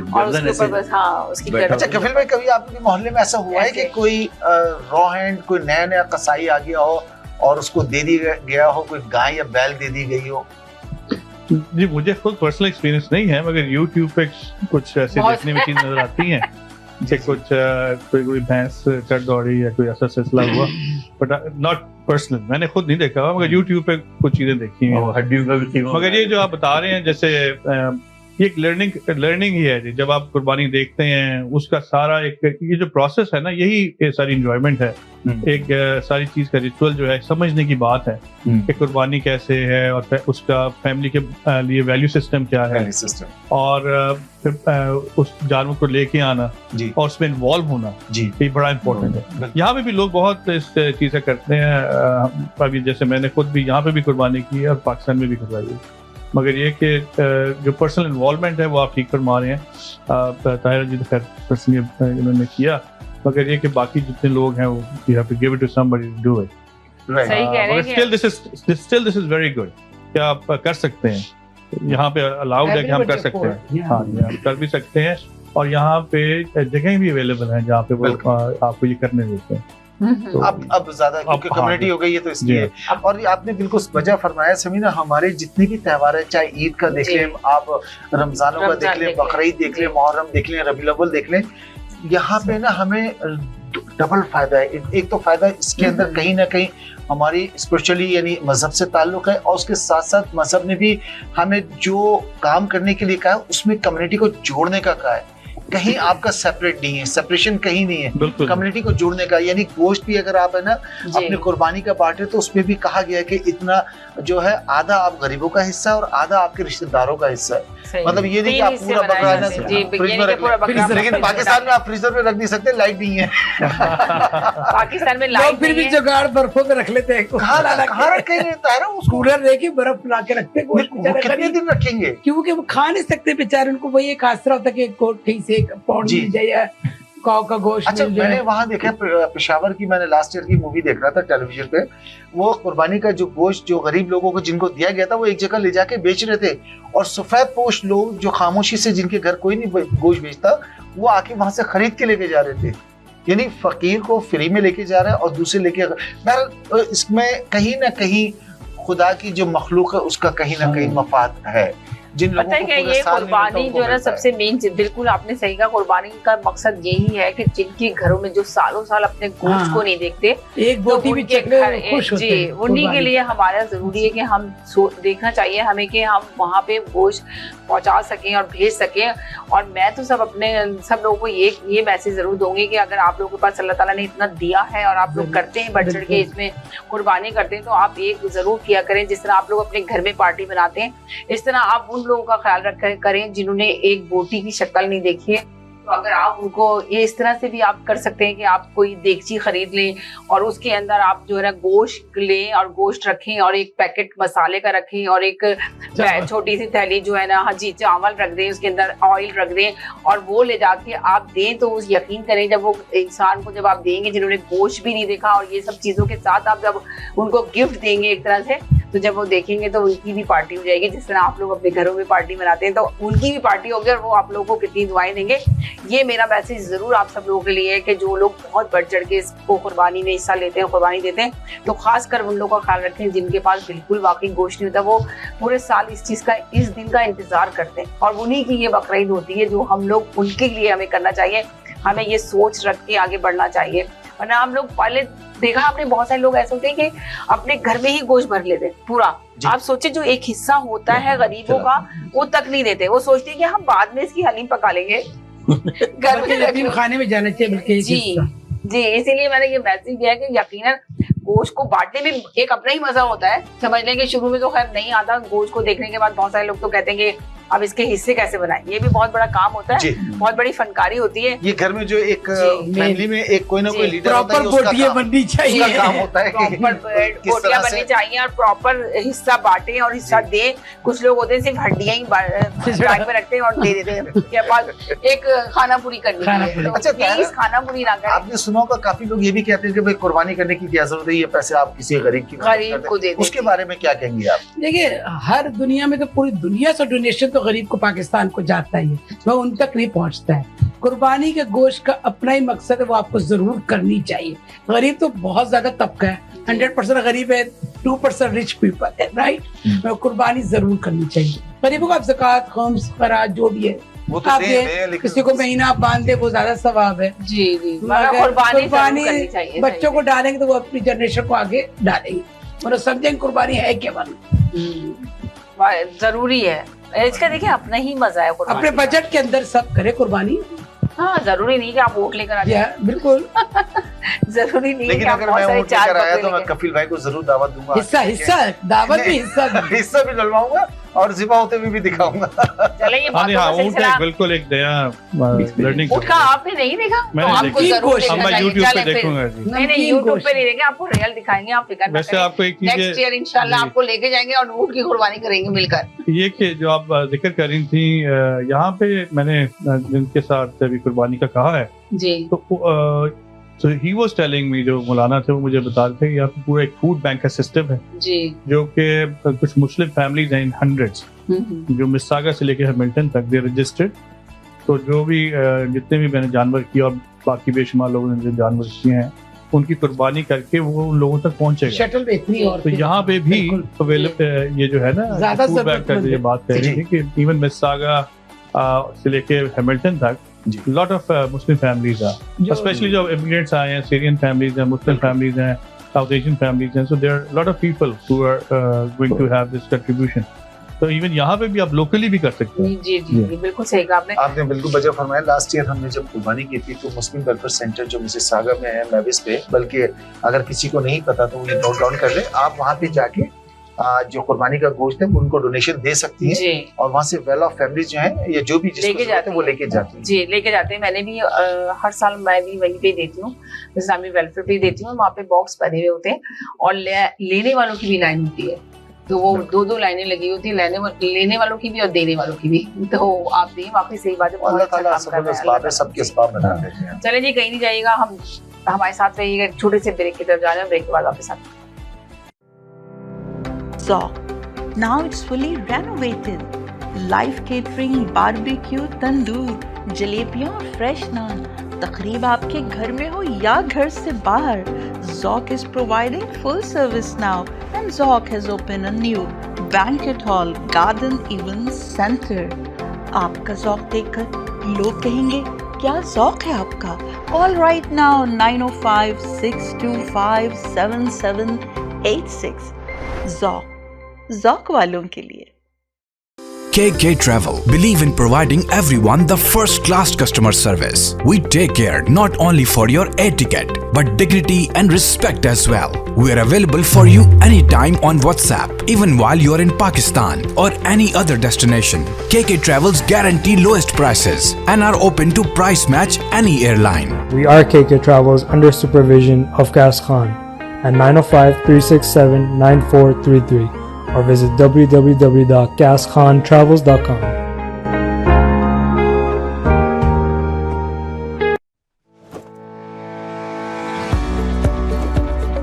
ऊपर बस उसकी। अच्छा कपिल भाई, कभी आपके मोहल्ले में ऐसा हुआ है कि कोई रॉ हैंड, कोई नया कसाई आ गया हो और उसको दे दी गया हो, कोई गाय या बैल दे दी गई हो? जी मुझे खुद पर्सनल एक्सपीरियंस नहीं है, मगर YouTube पे कुछ ऐसी देखने में चीज नजर आती हैं कि कुछ कोई भैंस चढ़ दौड़ी या कोई ऐसा सिलसिला हुआ, बट नॉट पर्सनल, मैंने खुद नहीं देखा, मगर YouTube पे कुछ चीजें देखी हैं हड्डियों का भी। मगर ये जो आप बता रहे हैं, जैसे ये एक लर्निंग ही है जी। जब आप कुर्बानी देखते हैं, उसका सारा एक ये जो प्रोसेस है ना, यही सारी इंजॉयमेंट है। एक सारी चीज का रिचुअल जो है, समझने की बात है कि कुर्बानी कैसे है, और उसका फैमिली के लिए वैल्यू सिस्टम क्या है, और फिर उस जानवर को लेके आना जी, और उसमें इन्वॉल्व होना जी, ये बड़ा इम्पोर्टेंट है। यहाँ पे भी लोग बहुत इस चीज़ें करते हैं। अभी जैसे मैंने खुद भी यहाँ पे भी कुर्बानी की है और पाकिस्तान में भी करवाई है, मगर ये कि जो पर्सनल इन्वॉल्वमेंट है वो आप ठीक फरमा रहे हैं। ताहिरा जी तो खैर पर्सनली इन्होंने किया, मगर ये कि बाकी जितने लोग हैं वो you have to give it to somebody to do it. सही कह रहे हैं। Still this is very good कि आप कर सकते हैं, यहाँ पे अलाउड है कि हम कर सकते हैं। हाँ हम कर भी सकते हैं, और यहाँ पे जगह भी अवेलेबल है जहाँ पे वो आपको ये करने देते हैं। तो अब ज्यादा क्योंकि कम्युनिटी हो गई है, तो इसलिए। और आपने बिल्कुल वजह फरमाया समीना, हमारे जितने भी त्योहार है, चाहे ईद का देख लें आप, रमजानों का देख लें, बकरीद देख लें, मुहर्रम देख लें, रबीउल अव्वल देख लें, यहाँ पे ना हमें डबल फायदा है। एक तो फायदा इसके अंदर कहीं ना कहीं हमारी स्पिरिचुअली यानी मजहब से ताल्लुक है, और उसके साथ साथ मजहब ने भी हमें जो काम करने के लिए कहा है उसमें कम्युनिटी को जोड़ने का कहा है। कहीं आपका सेपरेट नहीं है, सेपरेशन कहीं नहीं है, कम्युनिटी को जोड़ने का। यानी गोश्त भी अगर आप है ना अपनी कुर्बानी का बांटे, तो उसमें भी कहा गया है कि इतना जो है आधा आप गरीबों का हिस्सा है और आधा आपके रिश्तेदारों का हिस्सा है। मतलब ये नहीं कि आप पूरा बकरा है ना फ्रिज में रख लें, लेकिन पाकिस्तान में आप फ्रीजर में रख नहीं सकते, लाइट नहीं है। पाकिस्तान में लाइट फिर भी जुगाड़ बर्फों में रख लेते हैं। कहाँ रखेंगे? कूलर लेके बर्फ ला के रखते हैं। कितने दिन रखेंगे? क्योंकि वो खा नहीं सकते बेचारे, उनको वही एक आसरा होता है कि ठीक से पौड़ मिल जाए, काऊ का गोश्त। अच्छा मैंने वहाँ देखा, पेशावर की, मैंने लास्ट ईयर की मूवी देख रहा था टेलीविजन पे, वो कुर्बानी का जो गोश्त जो गरीब लोगों को जिनको दिया गया था, वो एक जगह ले जाके बेच रहे थे, और सफेद पोश लोग जो खामोशी से, जिनके घर कोई नहीं गोश्त बेचता, वो आके वहां से खरीद के लेके जा रहे थे। यानी फकीर को फ्री में लेके जा रहा है और दूसरे लेके। इसमें कहीं ना कहीं खुदा की जो मखलूक है उसका कहीं ना कहीं मफाद है। जिन लोगों पता है को क्या, पूरे ये साल नहीं मिलता, कुर्बानी उनको जो है ना मिलता है। सबसे मेन चीज, बिल्कुल आपने सही कहा, कुर्बानी का मकसद यही है कि जिनके घरों में जो सालों साल अपने गोश्त को नहीं देखते, एक बोटी भी उनके चखले घर खुश होते जी हैं उन्हीं के कुर्बानी लिए हमारा जरूरी है कि हम देखना चाहिए हमें कि हम वहाँ पे गोश्त पहुँचा सकें और भेज सकें। और मैं तो सब लोगों को ये मैसेज जरूर दूंगी कि अगर आप लोगों के पास अल्लाह ताला ने इतना दिया है और आप लोग करते हैं बढ़ चढ़ के इसमें कुर्बानी करते हैं, तो आप एक जरूर किया करें। जिस तरह आप लोग अपने घर में पार्टी बनाते हैं, इस तरह आप उन लोगों का ख्याल रख करें जिन्होंने एक बोटी की शक्ल नहीं देखी है। तो अगर आप उनको ये इस तरह से भी आप कर सकते हैं कि आप कोई देगची खरीद लें और उसके अंदर आप जो है ना गोश्त लें और गोश्त रखें और एक पैकेट मसाले का रखें और एक छोटी सी थैली जो है ना, हाँ जी, चावल रख दें, उसके अंदर ऑयल रख दें और वो ले जाके आप दें। तो उस यकीन करें जब वो इंसान को जब आप देंगे जिन्होंने गोश्त भी नहीं देखा और ये सब चीज़ों के साथ आप जब उनको गिफ्ट देंगे एक तरह से, तो जब वो देखेंगे तो उनकी भी पार्टी हो जाएगी। जिस तरह आप लोग अपने घरों में पार्टी मनाते हैं तो उनकी भी पार्टी होगी और वो आप लोगों को कितनी दुआएं देंगे। ये मेरा मैसेज जरूर आप सब लोगों के लिए है कि जो लोग बहुत बढ़ चढ़ के इसको कुर्बानी में हिस्सा लेते हैं, कुर्बानी देते हैं, तो खास कर उन लोगों का ख्याल रखें जिनके पास बिल्कुल वाकई गोश्त नहीं होता। वो पूरे साल इस चीज का, इस दिन का इंतजार करते हैं और उन्हीं की ये बकरीद होती है जो हम लोग उनके लिए हमें करना चाहिए। हमें ये सोच रख के आगे बढ़ना चाहिए, वरना हम लोग पहले देखा आपने बहुत सारे लोग ऐसे होते हैं कि अपने घर में ही गोश्त भर लेते हैं पूरा। आप सोचे जो एक हिस्सा होता है गरीबों का वो तक नहीं देते, वो सोचते हैं कि हम बाद में इसकी हलीम पका लेंगे घर में यतीम खाने में जाना चाहिए बल्कि जी जी। इसीलिए मैंने ये मैसेज दिया है कि यकीनन गोश्त को बांटने में एक अपना ही मजा होता है। समझ लें कि शुरू में तो खैर नहीं आता, गोश्त को देखने के बाद बहुत सारे लोग तो कहते हैं कि अब इसके हिस्से कैसे बनाएं, ये भी बहुत बड़ा काम होता है, बहुत बड़ी फनकारी होती है। ये घर में जो एक फैमिली में एक कोई ना कोई लीडर होता है, प्रॉपर बोटियां बननी चाहिए, उसका काम होता है कि बोटियां बननी चाहिए और प्रॉपर हिस्सा बांटे और हिस्सा दे। कुछ लोग होते हैं सिर्फ हड्डियां ही बैग में रखते हैं और दे देते हैं के पास एक खाना पूरी करनी है। अच्छा, प्लीज खाना पूरी ना करें। आपने सुना होगा काफी लोग ये भी कहते हैं कि भाई कुर्बानी करने की क्या जरूरत है, ये पैसे आप किसी गरीब को दे दें। उसके बारे में क्या कहेंगे आप? देखिए, हर दुनिया में तो पूरी दुनिया से डोनेशन तो गरीब को पाकिस्तान को जाता ही है, वो उन तक नहीं पहुंचता है। कुर्बानी के गोश्त का अपना ही मकसद है, वो आपको जरूर करनी चाहिए। गरीब तो बहुत ज्यादा तबका है, 100% गरीब है, 2% रिच पीपल है, राइट। कुर्बानी जरूर करनी चाहिए। गरीबों को आप ज़कात, खम्स, खराज जो भी है वो तो आप दे, किसी को महीना आप बांध दे वो ज्यादा सवाब है। जी जी, मगर कुर्बानी बच्चों को डालेंगे तो वो अपनी जनरेशन को आगे डालेंगे, मतलब समझेंगे कुर्बानी है क्या जरूरी है। इसका देखिए अपना ही मजा है, अपने बजट के अंदर सब करे कुर्बानी। हाँ, जरूरी नहीं कि आप वोट लेकर आ जाए, बिल्कुल जरूरी नहीं। लेकिन अगर मैं वोट लेकर आया तो मैं कफील भाई को जरूर दावत दूंगा। हिस्सा दावत भी हिस्सा भी डलवाऊंगा और ज़िबा होते हुए भी दिखाऊंगा। चले ये बात बिल्कुल एक नया लर्निंग। ऊँट का आपने नहीं देखा? आपको जरूर यूट्यूब पे देखूंगा। नहीं, यूट्यूब पे नहीं देंगे, आपको रियल दिखाएंगे। आप फिक्र ना वैसे आपको एक चीज नेक्स्ट ईयर इंशाल्लाह आपको लेके जाएंगे और ऊँट की कुर्बानी करेंगे मिलकर। ये कि जो आप जिक्र कर रही थी, यहाँ पे मैंने जिनके साथ अभी कुर्बानी का कहा है जी, तो ही वाज टेलिंग मी, जो मौलाना थे वो मुझे बता रहे थे कि यहाँ पे पूरा एक फूड बैंक का सिस्टम है जी, जो कि कुछ मुस्लिम फैमिलीज हैं इन हंड्रेड्स, जो मिस्सागा से लेके हैमिल्टन तक दे रजिस्टर्ड। तो जो भी जितने भी मैंने जानवर किए और बाकी बेशुमार लोगों ने जो जानवर किए हैं उनकी कुर्बानी करके वो उन लोगों तक पहुंचेगा। शटल पे इतनी और तो यहाँ पे भी ये जो है ना फूड बैंक का ये बात कह रही थी कि इवन मिस्सागा से लेके हैमिल्टन तक lot of Muslim families are, especially जो immigrants आए हैं, Syrian families हैं, Muslim families हैं, South Asian families हैं, so there are a lot of people who are going to have this contribution. तो इवन यहाँ पे भी आप लोकली भी कर सकते हैं। जी जी जी, बिल्कुल सही कहा आपने बिल्कुल वजह फरमाया। लास्ट ईयर हमने जब कुर्बानी की थी तो मुस्लिम वेलफेयर सेंटर जो मिसिसागा में है, मैविस पे, बल्कि अगर किसी को नहीं पता तो वो ये नोट डाउन कर ले, आप वहाँ पे जाके जो कुर्बानी का गोश्त है उनको डोनेशन दे सकती है और वहाँ से वेल ऑफ फैमिलीज जो है ये जो भी लेके जाते हैं, वो लेके जाती है। जी, लेके जाते हैं। मैंने भी हर साल मैं भी वहीं पे देती हूँ, इस्लामी वेलफेयर पे देती हूँ। वहाँ पे बॉक्स बने हुए होते हैं और लेने वालों की भी लाइन होती है, तो वो दो लाइनें लगी होती है, लेने वालों की भी और देने वालों की भी। तो आप दें, वाकई सही बात है, बहुत अच्छा काम कर रहे हैं, सबके असबाब बना देते हैं। चले जी, कहीं नहीं जाइएगा, हम हमारे साथ रहिएगा। एक छोटे से ब्रेक की तरफ जा रहे हैं, ब्रेक के बाद आपके साथ। Now it's fully renovated. Live catering, barbecue, तंदूर, जलेबियाँ और फ्रेश नान। तकरीब आपके घर में हो या घर से बाहर, Zoc is providing full service now and Zoc has opened a new banquet hall, garden event centre. आपका ज़ौक देखकर लोग कहेंगे क्या ज़ौक है आपका। Call right now 905-625-7786। ज़ौक वालों के लिए। KK Travel believe in providing everyone the first class customer service. We take care not only for your air ticket but dignity and respect as well. We are available for you anytime on WhatsApp, even while you are in Pakistan or any other destination. KK Travels guarantee lowest prices and are open to price match any airline. We are KK Travels under supervision of Gas Khan at 905-367-9433 or visit www.gaskhan.travels.com.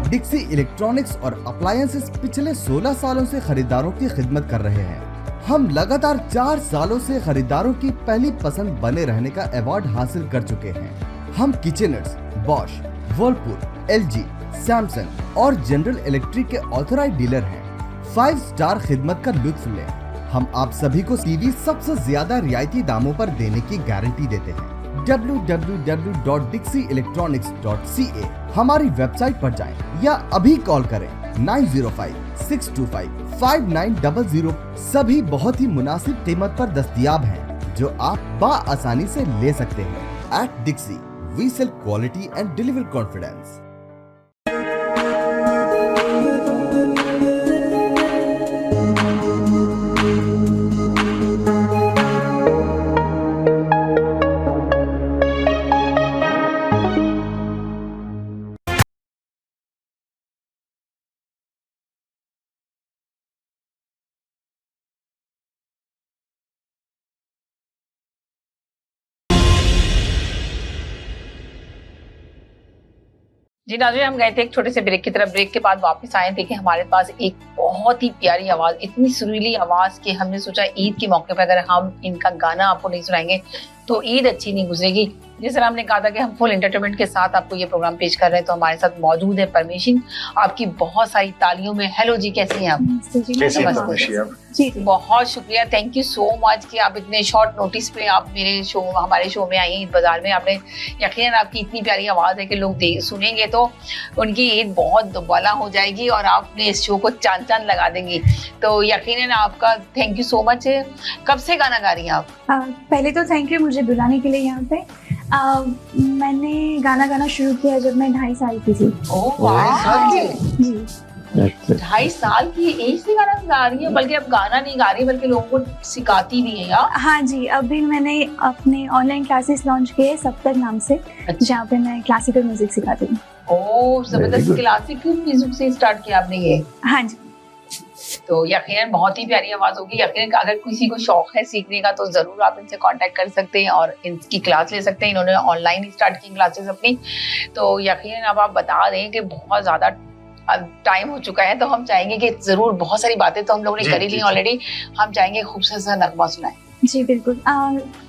डिक्सी electronics और appliances पिछले 16 सालों से खरीदारों की खिदमत कर रहे हैं। हम लगातार 4 सालों से खरीदारों की पहली पसंद बने रहने का अवार्ड हासिल कर चुके हैं। हम किचनर्स, बॉश, वर्लपूल, LG, सैमसंग और जनरल इलेक्ट्रिक के ऑथराइज्ड डीलर हैं। 5 स्टार खिदमत का लुत्फ लें। हम आप सभी को टीवी सबसे ज्यादा रियायती दामों पर देने की गारंटी देते हैं। www.dixieelectronics.ca हमारी वेबसाइट पर जाएं या अभी कॉल करें 905-625-5900। सभी बहुत ही मुनासिब कीमत पर दस्तयाब हैं जो आप आसानी से ले सकते हैं। At Dixie, we sell quality and deliver confidence. जी नाज़रीन, हम गए थे एक छोटे से ब्रेक की तरफ। ब्रेक के बाद वापस आए थे कि हमारे पास एक बहुत ही प्यारी आवाज़, इतनी सुरीली आवाज़ कि हमने सोचा ईद के मौके पर अगर हम इनका गाना आपको नहीं सुनाएंगे तो ईद अच्छी नहीं गुजरेगी। जिस तरह हमने कहा था कि हम फुल एंटरटेनमेंट के साथ आपको ये प्रोग्राम पेश कर रहे हैं, तो हमारे साथ मौजूद है परमेशिन। आपकी बहुत सारी तालियों में हेलो जी, कैसी हैं आप? जी बहुत शुक्रिया, थैंक यू सो मच कि आप इतने शॉर्ट नोटिस पे आप हमारे शो में आई ईद बाजार में। आपने यकीनन, आपकी इतनी प्यारी आवाज़ है कि लोग सुनेंगे तो उनकी ईद बहुत दुबाला हो जाएगी और आपने इस शो को चांद चांद लगा देंगी। तो यकीनन आपका थैंक यू सो मच। कब से गाना गा रही हैं आप? पहले तो थैंक यू मुझे बुलाने के लिए यहाँ पे। मैंने गाना गाना शुरू किया जब मैं 2.5 साल की थी। ओह वाह, जी 2.5 साल की एज से गाना गा रही है, बल्कि अब गाना नहीं गा रही बल्कि लोगों को सिखाती भी है यार। हाँ जी, अभी मैंने अपने ऑनलाइन क्लासेस लॉन्च किए सप्तक नाम से, जहाँ पे मैं क्लासिकल म्यूजिक सिखाती हूँ। ओह जबरदस्त, क्लासिकल म्यूजिक से स्टार्ट किया आपने ये? हाँ जी। तो यकीनन बहुत ही प्यारी आवाज होगी। यकीनन अगर किसी को शौक है सीखने का तो जरूर आप इनसे कांटेक्ट कर सकते हैं और इनकी क्लास ले सकते हैं। इन्होंने ऑनलाइन स्टार्ट की क्लासेस अपनी। तो यकीनन अब आप बता दें कि बहुत ज्यादा टाइम हो चुका है, तो हम चाहेंगे कि जरूर, बहुत सारी बातें तो हम लोगों ने करी ली ऑलरेडी, हम चाहेंगे खूबसूरत सा नगमा सुनाएं। जी बिल्कुल।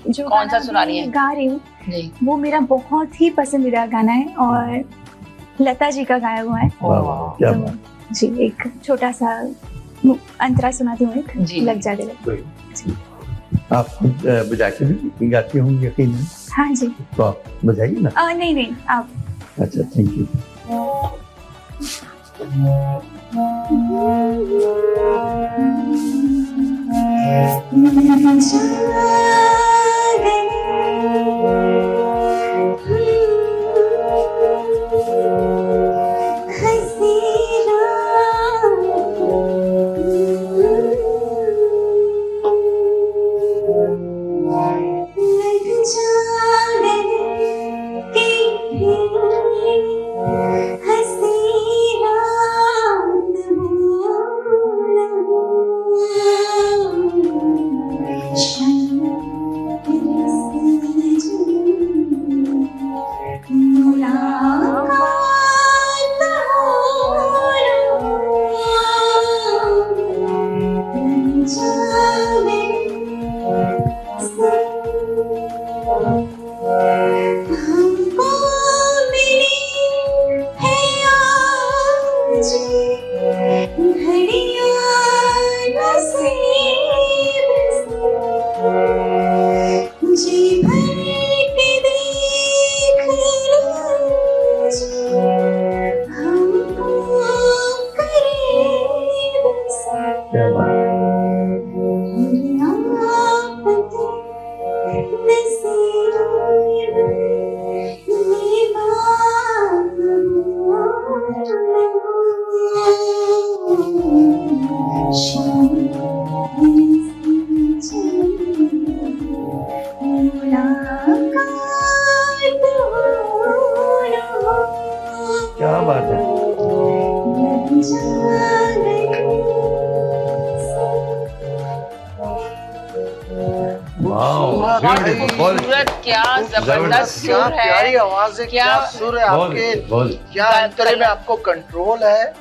जो कौन सा सुना रही है? गा रही हूँ वो मेरा बहुत ही पसंदीदा गाना है और लता जी का गाया हुआ है। तो जी एक छोटा सा अंतरा सुनाती हूँ, एक लग जा दे। आप खुद बजा के भी गाती होंगी यकीनन? हाँ जी। तो आप बजाइए ना। नहीं आप। अच्छा, थैंक यू। घड़ियां खूबसूरत, क्या जबरदस्त क्या सुर है, प्यारी आवाज है, क्या सुर है आपके, क्या अंतरे में आपको कंट्रोल है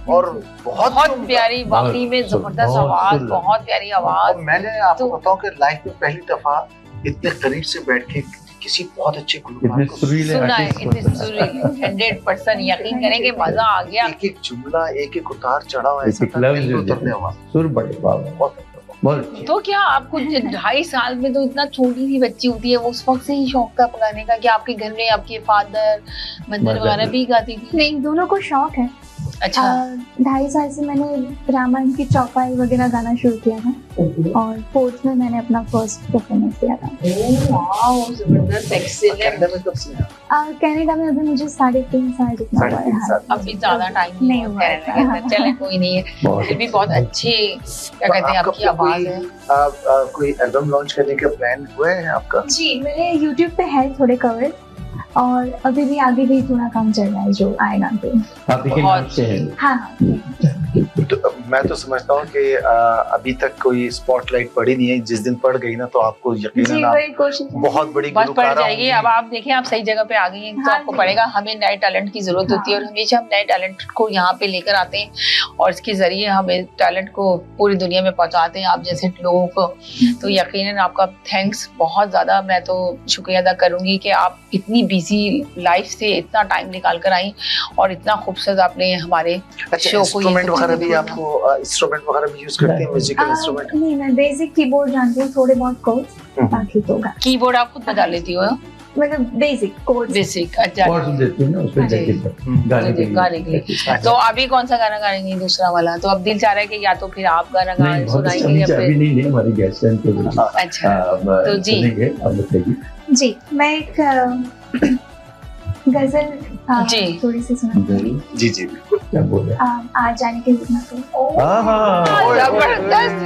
और बहुत प्यारी, वाकई में जबरदस्त आवाज, बहुत प्यारी आवाज। मैंने आपको बताऊं कि लाइफ में पहली दफा इतने करीब से बैठ के किसी बहुत अच्छे गुलकार को सुना है, 100% यकीन करें कि मजा आ गया। एक एक जुमला, एक एक उतार चढ़ाव ऐसा सुर बड़े बहुत। तो क्या आपको 2.5 साल में तो इतना छोटी सी बच्ची होती है, वो उस वक्त से ही शौक था पकाने का कि आपके घर में आपके फादर मदर वगैरह भी गाती थी? नहीं, दोनों को शौक है। अच्छा। 2.5 साल से मैंने रामायण की चौपाई वगैरह गाना शुरू किया था और 4th में मैंने अपना फर्स्ट परफॉर्मेंस दिया था। वाओ, जबरदस्त, एक्सीलेंट। कनाडा में अभी मुझे 3.5 साल जितना हुआ है। अभी ज्यादा टाइम नहीं हुआ है, चले कोई नहीं है, फिर भी बहुत अच्छे क्या कहते हैं आपकी आवाज है। कोई एल्बम लॉन्च करने का प्लान हुआ है आपका? जी, मेरे YouTube पे है थोड़े कवर और अभी भी आगे भी थोड़ा काम चल रहा है जो आएगा तो। हाँ। तो मैं तो समझता हूँ कि अभी तक कोई स्पॉटलाइट पड़ी नहीं है, जिस दिन पड़ गई ना तो आपको यकीनन बहुत बड़ी बस पड़ जाएगी। अब आप देखें, आप सही जगह पे आ गई हैं तो आपको पड़ेगा। हमें नए टैलेंट की जरूरत होती है और हमेशा हम नए टैलेंट को यहाँ पे लेकर आते हैं और इसके जरिए हमें टैलेंट को पूरी दुनिया में पहुँचाते हैं आप जैसे लोगों को। तो यकीनन आपका थैंक्स बहुत ज्यादा, मैं तो शुक्रिया अदा करूंगी कि आप इतनी बिजी लाइफ से इतना टाइम निकाल कर आई और इतना खूबसूरत आपने हमारे शो को इंस्ट्रूमेंट वगैरह भी यूज करते हैं, म्यूजिकल इंस्ट्रूमेंट? नहीं, मैं बेसिक कीबोर्ड जानती हूँ, थोड़े बहुत कोड्स, बाकी तो कीबोर्ड आप खुद बजा लेती हो? मतलब बेसिक कोड्स। बेसिक, अच्छा। कोड्स देती है ना उसपे गाने के लिए। तो अभी कौन सा गाना गाएंगे दूसरा वाला? तो अब दिल चाह रहा है कि या तो फिर आप गाना सुनाएंगे या फिर अभी नहीं, हमारी गेस्ट हैं तो अच्छा तो जी अब बताइए। जी, मैं एक गजल थोड़ी सी सुनाऊंगी। जी जी बिल्कुल। क्या बोल रहे हैं? आज जाने के लिए तो जबरदस्त।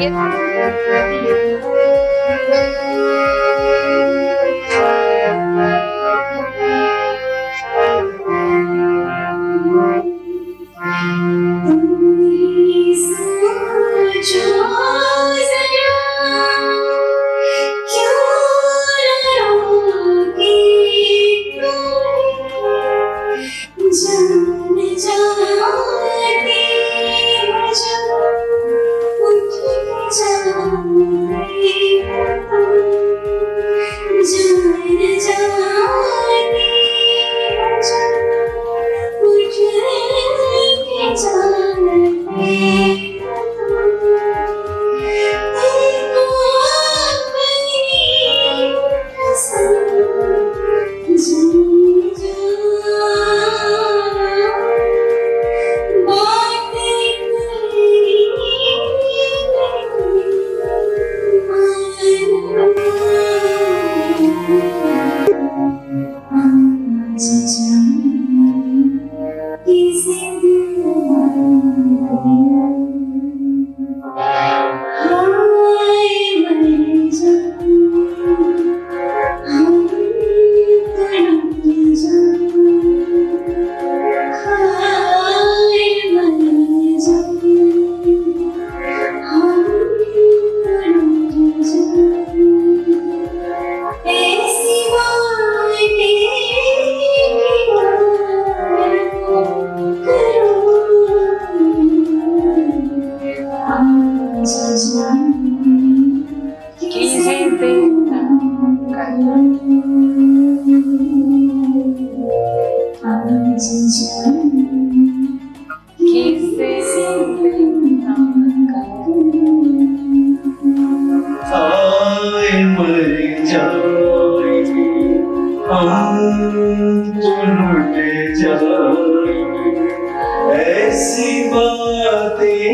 ऐसी बातें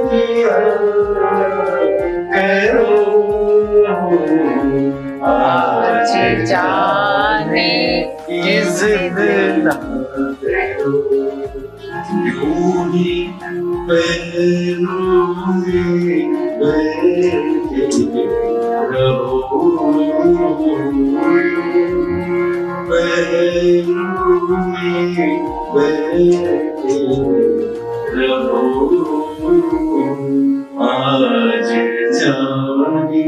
किया करो आज जाने की जिद न करो, यूं ही पैरों में बैठे रहो, पैरों में बैठे रहो आज जाने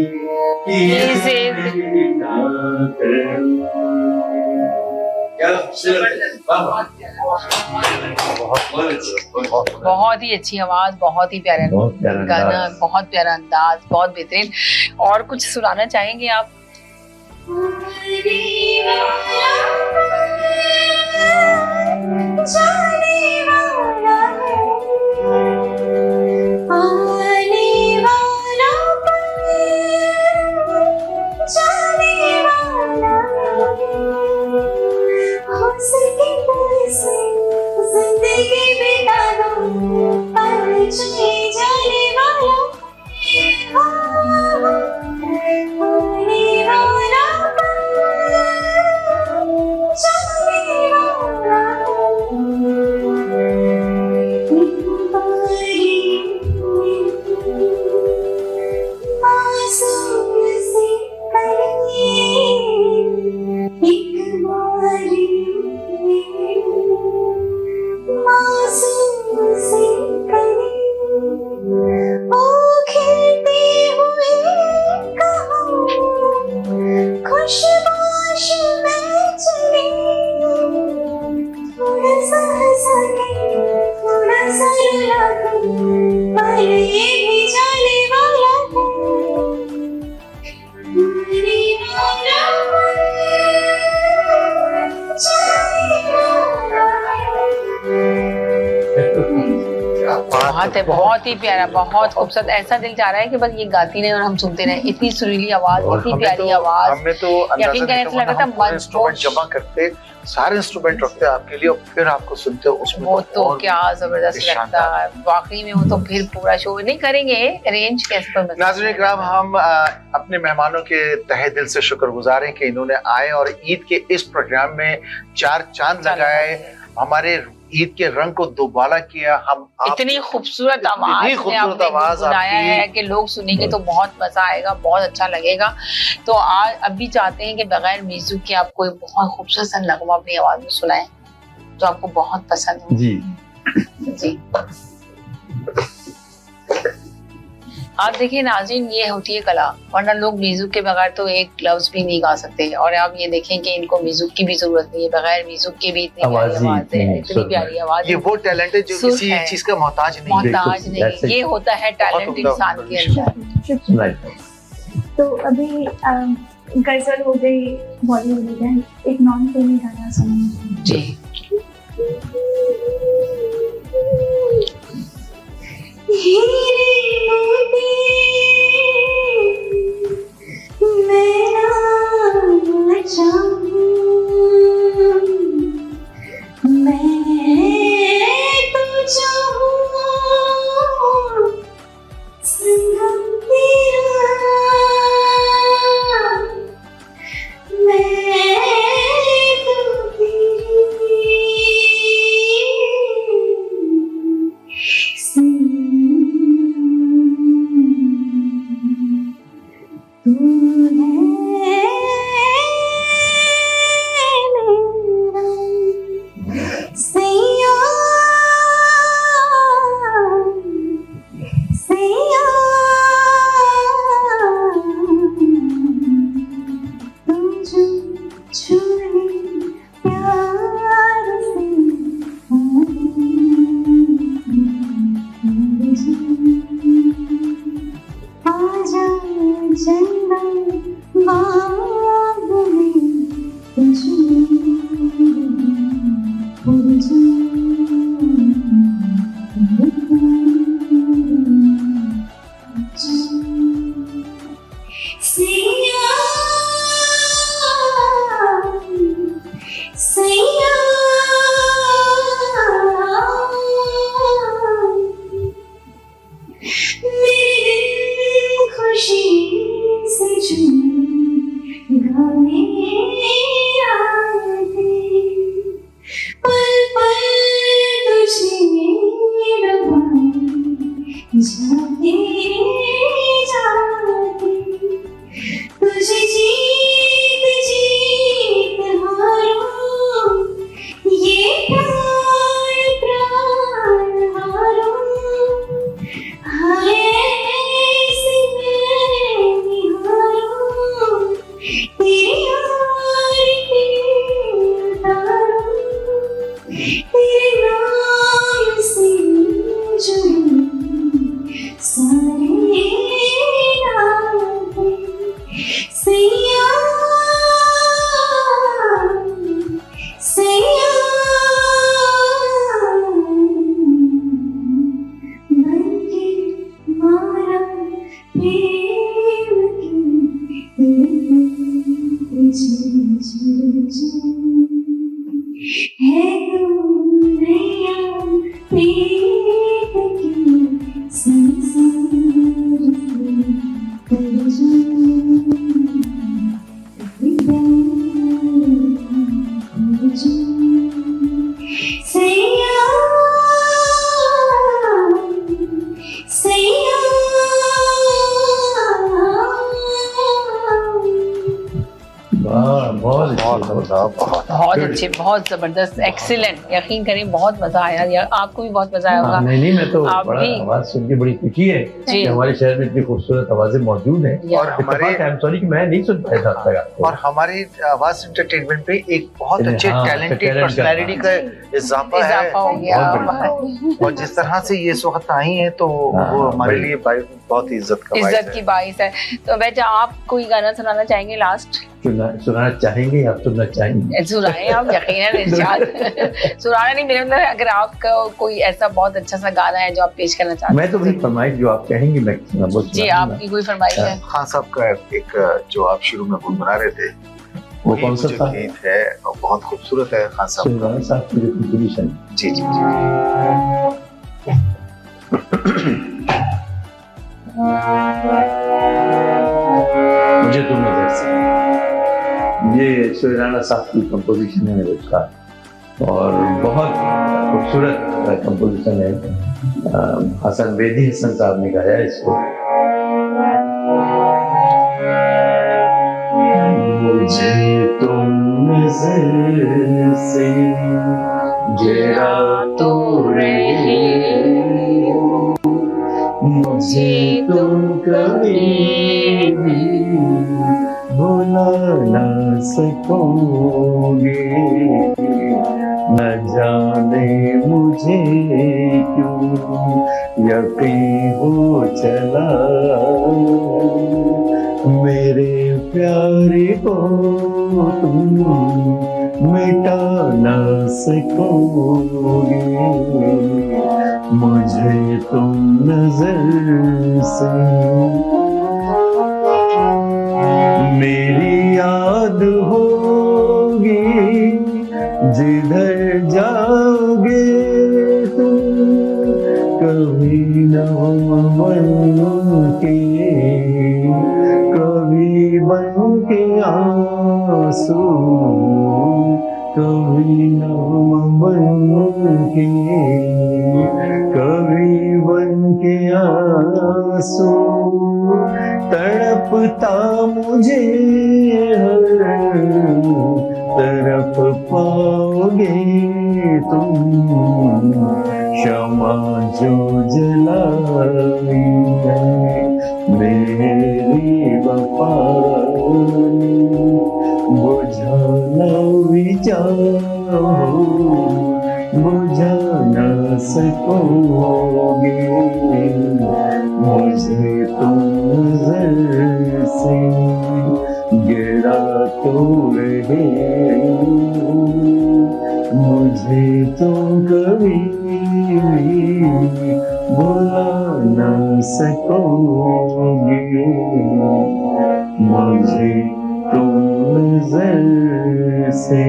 बहुत ही अच्छी आवाज, बहुत ही प्यारा गाना, बहुत प्यारा अंदाज, बहुत बेहतरीन। और कुछ सुनाना चाहेंगे आप? जिंदगी बिता दो पर चले जाने वाला बहुत ही प्यारा, बहुत खूबसूरत। ऐसा दिल चाह रहा है कि बस ये गाती रहे और हम सुनते रहे। इतनी सुरीली आवाज, इतनी प्यारी आवाज। हमें तो यकीन करने से लगा था इंस्ट्रूमेंट जमा करते, सारे इंस्ट्रूमेंट रखते आपके लिए और फिर आपको सुनते हो उसमें। वो तो क्या जबरदस्त लगता है वाकई में। वो तो फिर पूरा शो नहीं करेंगे अरेंज कैसे पर। नाज़रीन इकराम, हम अपने मेहमानों के तहे दिल से शुक्रगुजार हैं कि इन्होंने आए और ईद के इस प्रोग्राम में चार चांद लगाए, हमारे ईद के रंग को दोबारा किया। हम इतनी खूबसूरत आवाज बनाया है कि लोग सुनेंगे तो बहुत मजा आएगा, बहुत अच्छा लगेगा। तो आज अभी चाहते हैं कि बगैर म्यूजिक के आप कोई बहुत खूबसूरत सा नगमा अपनी आवाज में सुनाएं जो आपको बहुत पसंद हो। जी जी आप देखिए नाज़रीन, ये होती है कला, वरना लोग म्यूजिक के बगैर तो एक लफ्ज भी नहीं गा सकते। और आप ये देखें कि इनको म्यूजिक की भी जरूरत नहीं है, बगैर म्यूजिक के भी इतनी प्यारी आवाज है, इतनी प्यारी आवाज। ये वो टैलेंट है जो किसी चीज का मोहताज नहीं। ये होता है टैलेंट इंसान के अंदर। तो अभी गजल हो गई, बॉलीवुड हो गया, एक नॉन फिल्मी गाना सुना जी। है तू नैया प्रीत की संसार से कर जा सैया सैया बहुत अच्छे, बहुत जबरदस्त, एक्सीलेंट। यकीन करें बहुत मजा आया यार, आपको भी बहुत मजा आया होगा। नहीं मैं तो आप बड़ा भी आवाज सुन के बड़ी खुशी है कि हमारे शहर में इतनी खूबसूरत आवाजें मौजूद हैं। और हमारे सॉरी कि मैं नहीं सुन पाया था तक। और हमारे आवाज एंटरटेनमेंट पे एक बहुत अच्छे टैलेंटेड पर्सनालिटी का इजाफा है हो गया। और जिस तरह से ये इस वक्त आई है तो वो हमारे लिए बहुत इज्जत की बाइस है। तो बेटा आप कोई गाना सुनाना चाहेंगे लास्ट? सुनाना चाहेंगे, आप सुनना चाहेंगे? सुनाए आप, यकीनन इरशाद। सुनाना नहीं, मेरे मतलब अगर आपका कोई ऐसा बहुत अच्छा सा गाना है जो आप पेश करना चाहते हैं। मैं तो भाई फरमाइश जो आप कहेंगे मैं जी, आपकी कोई फरमाइश है? खान साहब का एक जो आप शुरू में गुनगुना रहे थे वो कौन सा था? गीत है और बहुत खूबसूरत है खान साहब की जो कंपोजिशन। जी जी मुझे तुम नजर से, ये सुराना साहब की कंपोजिशन है मेरे उसका, और बहुत खूबसूरत कंपोजिशन है। हसन बेदी हसन साहब ने गाया इसको। मुझे तुम नजर से गिरा तो रहे, मुझे तुम कभी भी भुला न सकोगे। न जाने मुझे क्यों यकीन हो चला, मेरे प्यारे को तुम मिटा न सकोगे। मुझे तुम नजर से मेरी याद होगी, जिधर जाओगे तुम कभी न बन के आंसू, कभी न बन के आंसू, तड़पता मुझे हर तरफ पाओगे तुम। क्षमा जो जलाई है मेरी वफा, बुझाना विचारो बुझा न सकोगे। मुझे तुम नजर से गिरा तो रहे, मुझे तुम कभी भुला न सकोगे। मुझे तुम नजर से।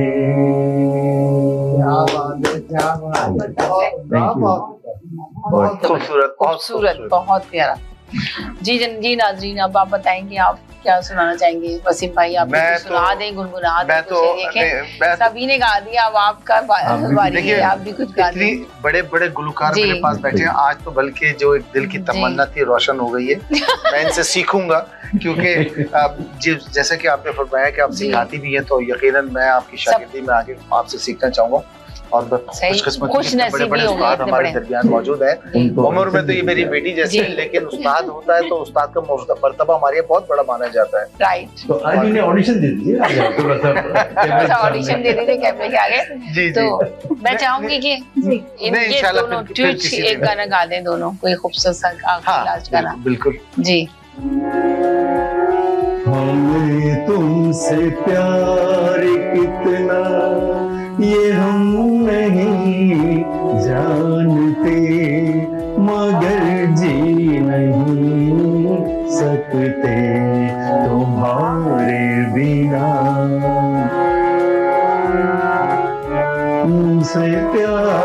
बहुत खूबसूरत, खूबसूरत, बहुत प्यारा। जी नाजरीन, अब आप बताएंगे आप क्या सुनाना चाहेंगे? वसीम भाई आप तो सुना दें, गुनगुना दें। देखें सभी ने गा दिया, अब आपका बारी है, आप भी कुछ गा दें। बड़े बड़े गुलकार मेरे पास बैठे हैं आज, तो बल्कि जो एक दिल की तमन्ना थी रोशन हो गई है। मैं इनसे सीखूंगा, क्योंकि जैसे कि आपने फरमाया कि आप सिखाती भी हैं, तो यकीनन मैं आपकी शागिर्दी में आगे आपसे सीखना चाहूंगा। और बड़े बड़े उस्ताद हमारे दरमियान मौजूद है। उम्र में तो ये मेरी बेटी जैसी है, लेकिन उस्ताद होता है तो उस्ताद का मर्तबा हमारे यहाँ बहुत बड़ा माना जाता है। राइट। तो आज इन्हें ऑडिशन दे दीजिए, ऑडिशन दे दीजिए कैमरे के आगे। जी तो मैं चाहूंगी कि ये दोनों एक गाना गा दें दोनों, कोई खूबसूरत सा लास्ट गाना। बिल्कुल जी। हमें तुमसे प्यार कितना ये हम नहीं जानते, मगर जी नहीं सकते सकते तुम्हारे बिना, तुमसे प्यार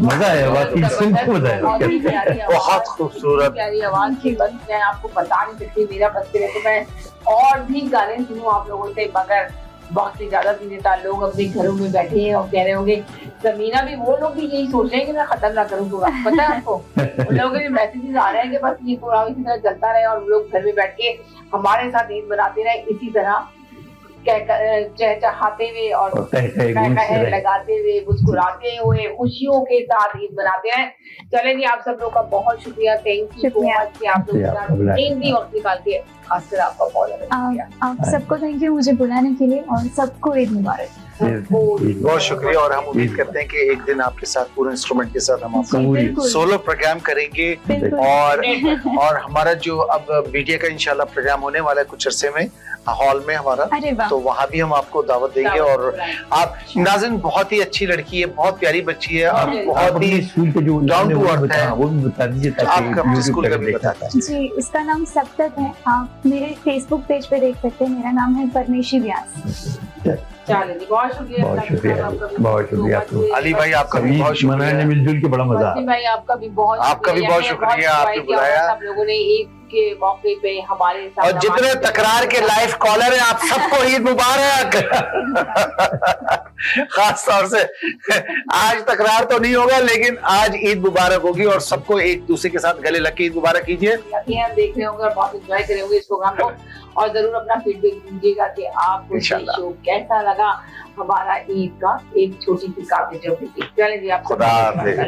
मजा आया वाकई, सुनकर मजा आया। बहुत खूबसूरत प्यारी आवाज की बस मैं आपको बता नहीं सकती, मेरा बस करे तो मैं और भी गाने सुनूं आप लोगों से, मगर बहुत ही ज्यादा था। लोग अपने घरों में बैठे हैं और कह रहे होंगे समीना भी, वो लोग भी यही सोच रहे हैं कि मैं खत्म ना करूँ पूरा, पता है आपको उन लोगों के मैसेजेस आ रहे हैं कि बस ये पूरा इसी तरह चलता रहे और लोग घर में बैठ के हमारे साथ ईद मनाते रहे इसी तरह चहचहाते हुए और लगाते हुए मुस्कुराते हुए खुशियों के साथ ईद मनाते हैं। चलें जी, आप सब लोग का बहुत शुक्रिया, थैंक यू सो मच कि आप लोग कीमती वक्त निकाल के खासकर आपका बहुत आप सबको थैंक यू मुझे बुलाने के लिए, और सबको ईद मुबारक। बहुत शुक्रिया, और हम उम्मीद करते हैं कि एक दिन आपके साथ पूरे इंस्ट्रूमेंट के साथ हम आपका सोलो प्रोग्राम करेंगे, और हमारा जो अब मीडिया का इंशाल्लाह प्रोग्राम होने वाला है कुछ अरसे में हॉल में हमारा, तो वहाँ भी हम आपको दावत देंगे। और आप नाज़रीन, बहुत ही अच्छी लड़की है, बहुत प्यारी बच्ची है, और बहुत ही डाउन टू अर्थ है। वो भी बता दीजिए आपका स्कूल का भी बता दीजिए। जी, उसका नाम सप्तक है, आप मेरे फेसबुक पेज पे देख सकते हैं, मेरा नाम है परमेशी व्यास। चलिए जी, बहुत शुक्रिया, बहुत शुक्रिया, बहुत शुक्रिया आपको। अली भाई आपका भी बहुत शुक्रिया, मनाने मिलजुल के बड़ा मजा। भाई आपका भी बहुत शुक्रिया, आपने बुलाया, आप लोगों ने ईद के मौके पे हमारे साथ, और जितने तकरार के लाइव कॉलर हैं आप सबको ईद मुबारक। खास तौर से आज तकरार तो नहीं होगा, लेकिन आज ईद मुबारक होगी, और सबको एक दूसरे के साथ गले लग के ईद मुबारक कीजिए। हम देख रहे होंगे और बहुत एंजॉय करेंगे इस प्रोग्राम को, और जरूर अपना फीडबैक दीजिएगा कि आपको शो कैसा लगा, हमारा ईद का एक छोटी सी काफी जो। चलें जी, आप खुदा हाफिज़।